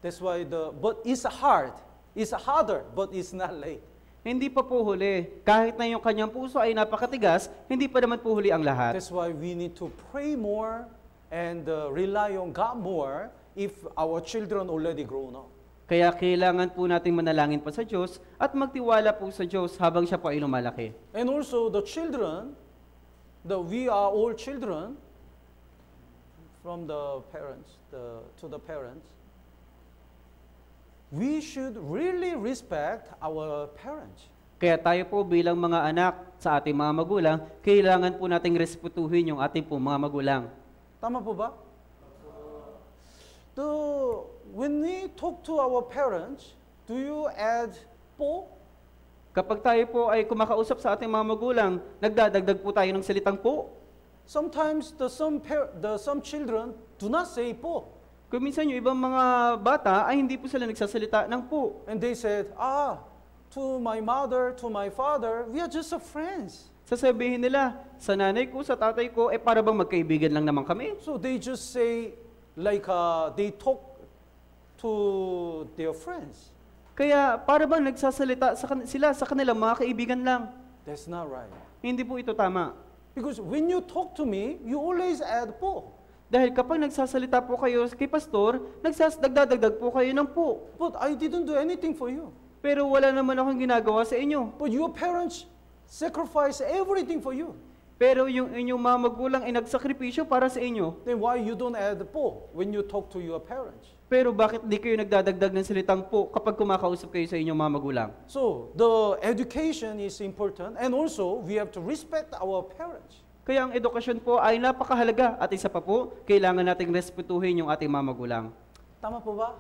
That's why but it's hard. It's harder, but it's not late. Hindi pa po huli. Kahit na yung kanyang puso ay napakatigas, hindi pa naman po huli ang lahat. That's why we need to pray more and rely on God more if our children already grown up. Kaya kailangan po nating manalangin pa sa Diyos at magtiwala po sa Diyos habang siya po ay lumalaki. And also the children, we are all children from the parents, to the parents. We should really respect our parents. Kaya tayo po bilang mga anak sa ating mga magulang, kailangan po nating respetuhin yung ating po mga magulang. Tama po ba? When we talk to our parents, do you add po? Kapag tayo po ay kumakausap sa ating mga magulang, nagdadagdag po tayo ng salitang po. Sometimes some children do not say po. Kung minsan yung ibang mga bata ay hindi po sila nagsasalita ng po. And they said, to my mother, to my father, we are just friends. Sasabihin nila, sa nanay ko, sa tatay ko, para bang magkaibigan lang naman kami? So they just say, like they talk to their friends. Kaya para bang nagsasalita sila sa kanilang mga kaibigan lang? That's not right. Hindi po ito tama. Because when you talk to me, you always add po. Dahil kapag nagsasalita po kayo kay pastor, nagdadagdag po kayo ng po. But I didn't do anything for you. Pero wala naman akong ginagawa sa inyo. But your parents sacrifice everything for you. Pero yung inyong mga magulang ay nagsakripisyo para sa inyo. Then why you don't add po when you talk to your parents? Pero bakit di kayo nagdadagdag ng salitang po kapag kumakausap kayo sa inyong mga magulang? So, the education is important and also we have to respect our parents. Kaya ang edukasyon po ay napakahalaga at isa pa po, kailangan nating respetuhin yung ating mga magulang. Tama po ba?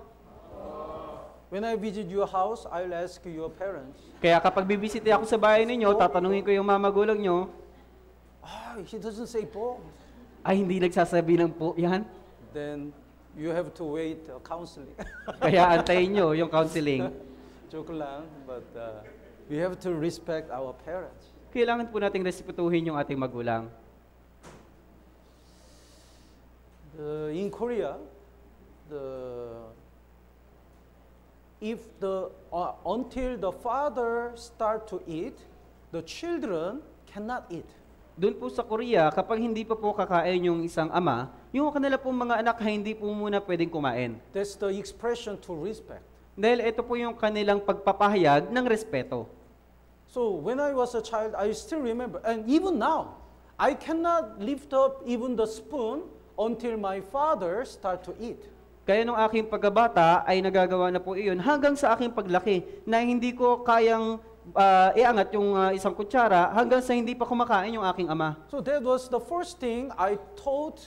When I visit your house, I'll ask your parents. Kaya kapag bibisita ako sa bahay ninyo, tatanungin ko yung mga magulang nyo, he doesn't say po. ay hindi nagsasabi ng po yan. Then you have to wait counseling. Kaya antayin nyo yung counseling. Joke lang, but we have to respect our parents. Kailangan po nating respetuhin yung ating magulang. In Korea, until the father start to eat, the children cannot eat. Doon po sa Korea, kapag hindi pa po kakain yung isang ama, yung kanila pong mga anak ay hindi po muna pwedeng kumain. That's the expression to respect. Dahil ito po yung kanilang pagpapahayag ng respeto. So when I was a child, I still remember, and even now, I cannot lift up even the spoon until my father start to eat. Kaya nung aking pagkabata ay nagagawa na po iyon hanggang sa aking paglaki na hindi ko kayang iangat yung isang kutsara hanggang sa hindi pa kumakain yung aking ama. So that was the first thing I taught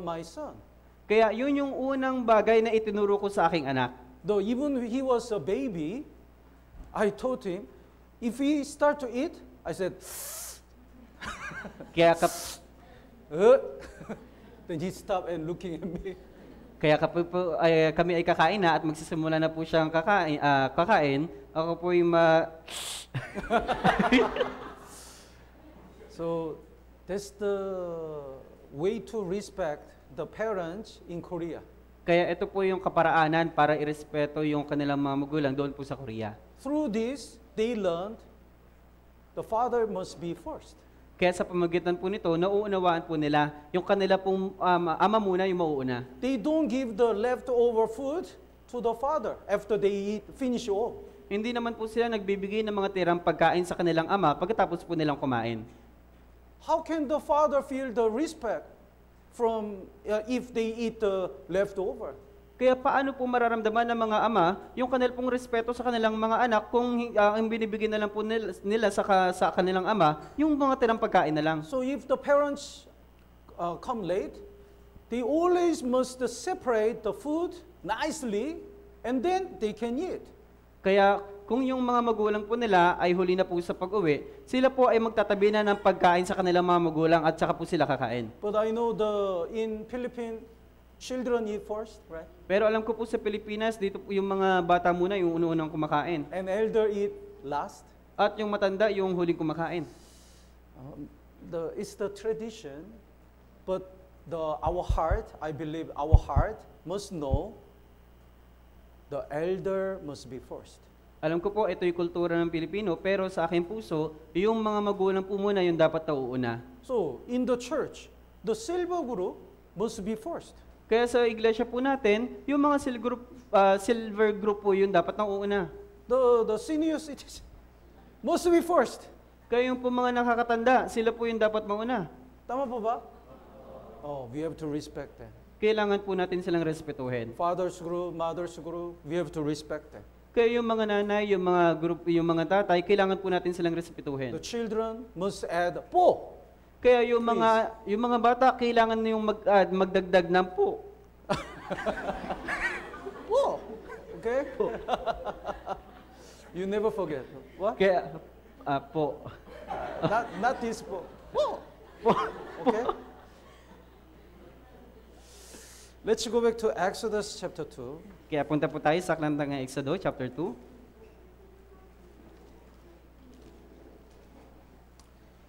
my son. Kaya yun yung unang bagay na itinuro ko sa aking anak. Though even he was a baby, I taught him, if he start to eat, I said, Kaya then he stopped and looking at me. Kaya kapag po, kami ay kakain na at magsisimula na po siyang kakain, ako po yung So that's the way to respect the parents in Korea. Kaya ito po yung kaparaanan para irespeto yung kanilang mga magulang doon po sa Korea. Through this, they learned the father must be first. Kaya sa pamagitan po nito, nauunawaan po nila yung kanila pong ama muna yung mauuna. They don't give the leftover food to the father after they finish all. Hindi naman po sila nagbibigay ng mga tirang pagkain sa kanilang ama pagkatapos po nilang kumain. How can the father feel the respect from if they eat the leftover? Kaya paano po mararamdaman ng mga ama yung kanil pong respeto sa kanilang mga anak kung ang binibigay na lang po nila sa kanilang ama, yung mga tirang pagkain na lang. So if the parents come late, they always must separate the food nicely and then they can eat. Kaya kung yung mga magulang po nila ay huli na po sa pag-uwi, sila po ay magtatabi na ng pagkain sa kanilang mga magulang at saka po sila kakain. But I know in Philippines, children eat first, right? Pero alam ko po sa Pilipinas, dito po yung mga bata muna yung una-unang kumakain. And elder eat last. At yung matanda yung huling kumakain. It's the tradition, but our heart, I believe our heart must know the elder must be first. Alam ko po, ito yung kultura ng Pilipino, pero sa aking puso, yung mga magulang po muna yung dapat nauuna. So, in the church, the silver group must be first. Kaya sa iglesia po natin, yung mga silver group po yung dapat nauuna. The senior citizens must be first. Kaya yung po mga nakakatanda, sila po yung dapat mauna. Tama po ba? Oh, we have to respect them. Kailangan po natin silang respetuhin. Fathers group, mothers group, we have to respect them. Kaya yung mga nanay, yung mga group, yung mga tatay, kailangan po natin silang respetuhin. The children must add po. Kaya yung mga bata, kailangan yung magdagdag ng po. Po. Okay? You never forget. What? Kaya, po. Not this po. Po. Okay? Let's go back to Exodus chapter 2. Kaya punta po tayo sa aklat ng Exodo, chapter 2.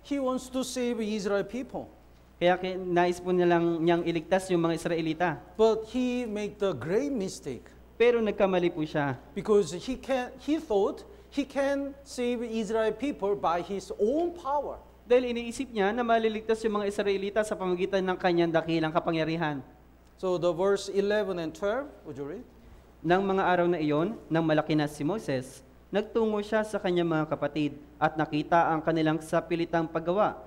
He wants to save Israel people. Kaya nais po niyang iligtas yung mga Israelita. But he made the great mistake. Pero nagkamali po siya. Because he thought he can save Israel people by his own power. Dahil iniisip niya na maliligtas yung mga Israelita sa pamagitan ng kanyang dakilang kapangyarihan. So the verse 11 and 12, would you read? Nang mga araw na iyon, nang malaki na si Moses, nagtungo siya sa kanyang mga kapatid at nakita ang kanilang sapilitang paggawa.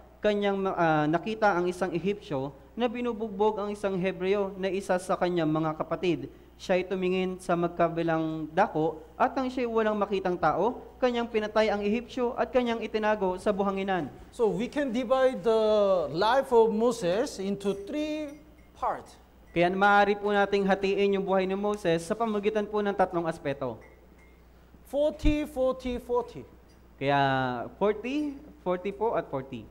Nakita ang isang Ehipsyo na binubugbog ang isang Hebreo na isa sa kanyang mga kapatid. Siya'y tumingin sa magkabilang dako at nang siya'y walang makitang tao, kanyang pinatay ang Ehipsyo at kanyang itinago sa buhanginan. So we can divide the life of Moses into 3 parts. Kaya maaari po nating hatiin yung buhay ni Moses sa pamagitan po ng tatlong aspeto. 40, 40, 40. Kaya 40, 40 po at 40.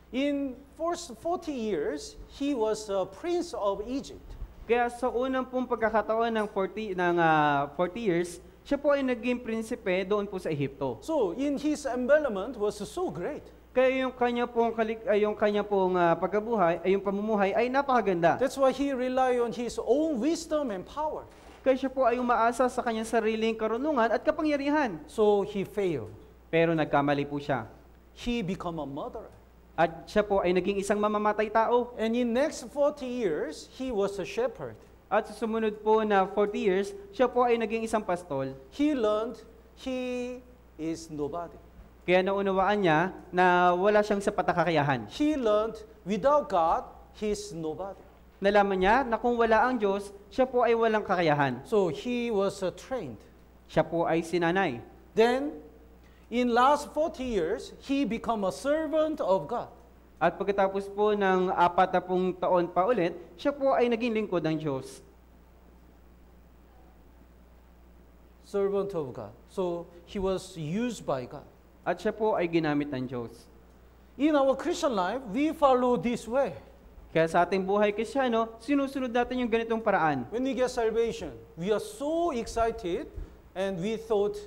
In first 40 years, he was a prince of Egypt. Kaya sa unang pong pagkakataon ng 40 years, siya po ay naging prinsipe doon po sa Ehipto. So in his environment was so great. Kaya yung kanya pong pagkabuhay, yung pamumuhay ay napakaganda. That's why he relied on his own wisdom and power. Kaya siya po ay umaasa sa kanyang sariling karunungan at kapangyarihan. So he failed. Pero nagkamali po siya. He became a murderer. At siya po ay naging isang mamamatay tao. And in next 40 years, he was a shepherd. At sa sumunod po na 40 years, siya po ay naging isang pastol. He learned he is nobody. Kaya naunawaan niya na wala siyang sapat na kakayahan. He learned without God, he's nobody. Nalaman niya na kung wala ang Diyos, siya po ay walang kakayahan. So he was trained. Siya po ay sinanay. Then, in last 40 years, he became a servant of God. At pagkatapos po ng 40 taon pa ulit, siya po ay naging lingkod ng Diyos. Servant of God. So he was used by God. At siya po ay ginamit ng Diyos. In our Christian life, we follow this way. Kaya sa ating buhay Kristiyano, sinusunod natin yung ganitong paraan. When we get salvation, we are so excited and we thought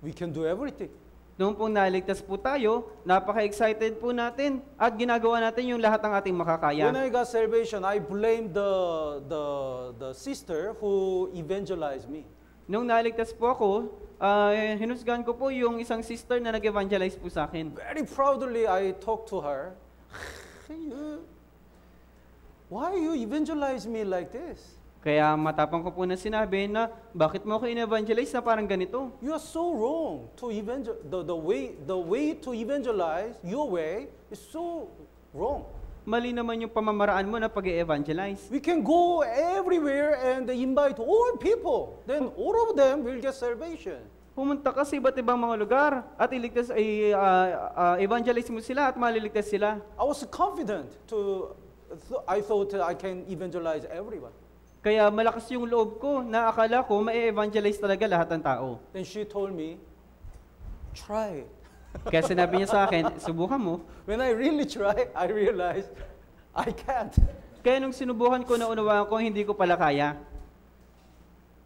we can do everything. Noong pong naligtas po tayo, napaka-excited po natin at ginagawa natin yung lahat ng ating makakaya. When I got salvation, I blamed the sister who evangelized me. Nung naligtas po ako, hinusgahan ko po yung isang sister na nag-evangelize po sa akin. Very proudly, I talked to her. Why you evangelize me like this? Kaya matapang ko po na sinabi na, bakit mo ako in-evangelize na parang ganito? You are so wrong to evangelize. The way to evangelize, your way, is so wrong. Mali naman yung pamamaraan mo na pag-evangelize. We can go everywhere and invite all people. Then all of them will get salvation. Pumunta ka sa iba't ibang mga lugar at iligtas evangelize mo sila at maliligtas sila. I was confident I thought I can evangelize everyone. Kaya malakas yung loob ko na akala ko ma-evangelize talaga lahat ng tao. Then she told me, try it. Kaya sinabi niya sa akin, subukan mo. When I really try, I realized I can't. Kaya nung sinubukan ko, naunawaan ko, hindi ko pala kaya.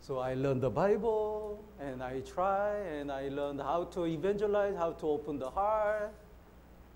So I learned the Bible, and I try, and I learned how to evangelize, how to open the heart.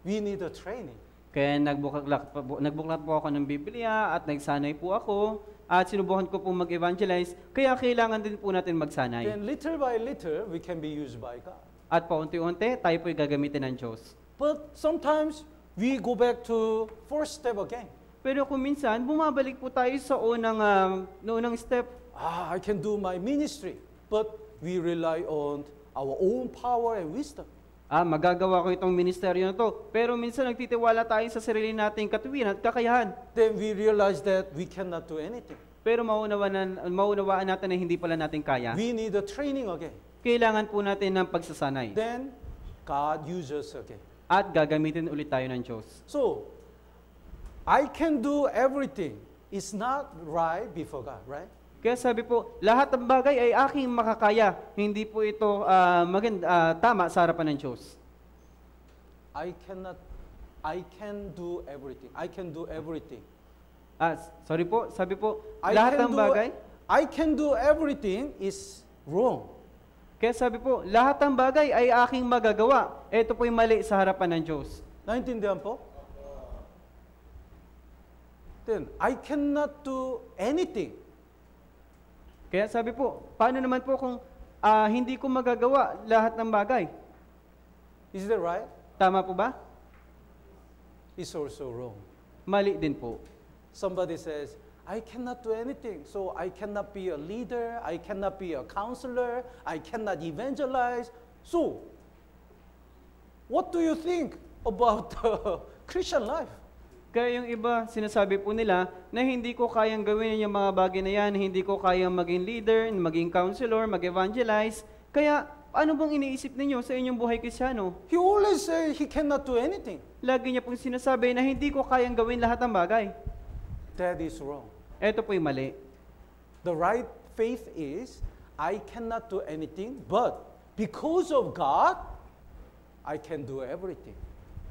We need a training. Kaya nagbuklat po ako ng Biblia at nagsanay po ako at sinubukan ko po mag-evangelize. Kaya kailangan din po natin magsanay. Then little by little, we can be used by God. At paunti-unti, tayo po'y gagamitin ng Diyos. But sometimes, we go back to first step again. Pero kung minsan, bumabalik po tayo sa unang step. I can do my ministry, but we rely on our own power and wisdom. Magagawa ko itong ministeryo na to. Pero minsan nagtitiwala tayo sa sarili nating katuwiran at kakayahan. Then we realize that we cannot do anything. Pero maunawaan natin na hindi pala natin kaya. We need a training again. Kailangan po natin ng pagsasanay. Then God uses us again. At gagamitin ulit tayo ng Diyos. So, I can do everything. It's not right before God, right? Kaya sabi po, lahat ng bagay ay aking makakaya. Hindi po ito tama sa harapan ng Diyos. I can do everything. I can do everything. Sabi po, lahat ng bagay. I can do everything is wrong. Kaya sabi po, lahat ng bagay ay aking magagawa. Ito po'y mali sa harapan ng Diyos. Naintindihan po? Then, I cannot do anything. Kaya sabi po, paano naman po kung hindi ko magagawa lahat ng bagay? Is that right? Tama po ba? It's also wrong. Mali din po. Somebody says, I cannot do anything, so I cannot be a leader, I cannot be a counselor, I cannot evangelize. So, what do you think about the Christian life? Kaya yung iba, sinasabi po nila na hindi ko kayang gawin yung mga bagay na yan, hindi ko kayang maging leader, maging counselor, mag-evangelize. Kaya, ano bang iniisip ninyo sa inyong buhay Kristiyano? He always says he cannot do anything. Lagi niya pong sinasabi na hindi ko kayang gawin lahat ng bagay. That is wrong. Ito po'y mali. The right faith is, I cannot do anything, but because of God, I can do everything.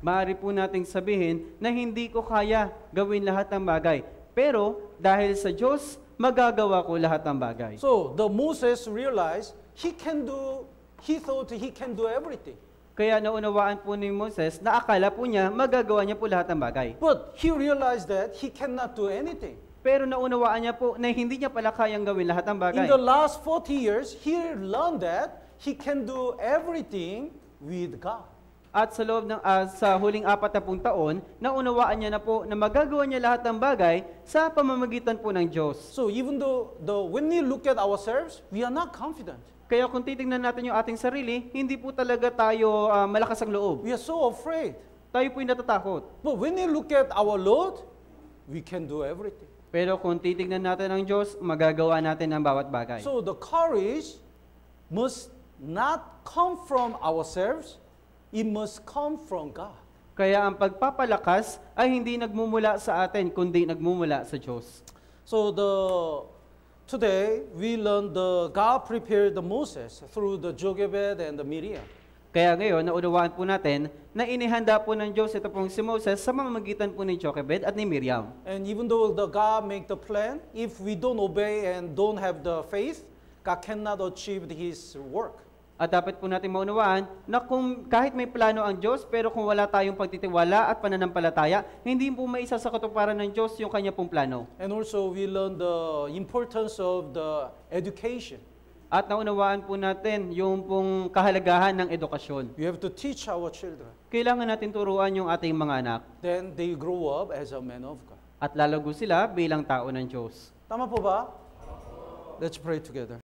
Maaari po nating sabihin na hindi ko kaya gawin lahat ng bagay. Pero dahil sa Diyos, magagawa ko lahat ng bagay. So, the Moses realized he thought he can do everything. Kaya naunawaan po ni Moses na akala po niya magagawa niya po lahat ng bagay. But he realized that he cannot do anything. Pero naunawaan niya po na hindi niya pala kayang gawin lahat ng bagay. In the last 40 years, he learned that he can do everything with God. At sa loob ng sa huling 40 taon, naunawaan niya na po na magagawa niya lahat ng bagay sa pamamagitan po ng Diyos. So even though when we look at ourselves, we are not confident. Kaya kung titingnan natin yung ating sarili, hindi po talaga tayo malakas ang loob. We are so afraid. Tayo po'y natatakot. But when we look at our Lord, we can do everything. Pero kung titingnan natin ang Diyos, magagawa natin ang bawat bagay. So the courage must not come from ourselves, it must come from God. Kaya ang pagpapalakas ay hindi nagmumula sa atin, kundi nagmumula sa Diyos. So today we learn God prepared the Moses through the Jochebed and the Miriam. Kaya ngayon, naunawaan po natin na inihanda po ng Diyos ito pong si Moses sa mamamagitan po ni Jochebed at ni Miriam. And even though God make the plan, if we don't obey and don't have the faith, God cannot achieve His work. At dapat po natin maunawaan na kung kahit may plano ang Diyos, pero kung wala tayong pagtitiwala at pananampalataya, hindi po maisa sa katuparan ng Diyos yung kanya pong plano. And also we learn the importance of the education. At naunawaan po natin yung pong kahalagahan ng edukasyon. We have to teach our children. Kailangan natin turuan yung ating mga anak. Then they grow up as a man of God. At lalago sila bilang tao ng Diyos. Tama po ba? Let's pray together.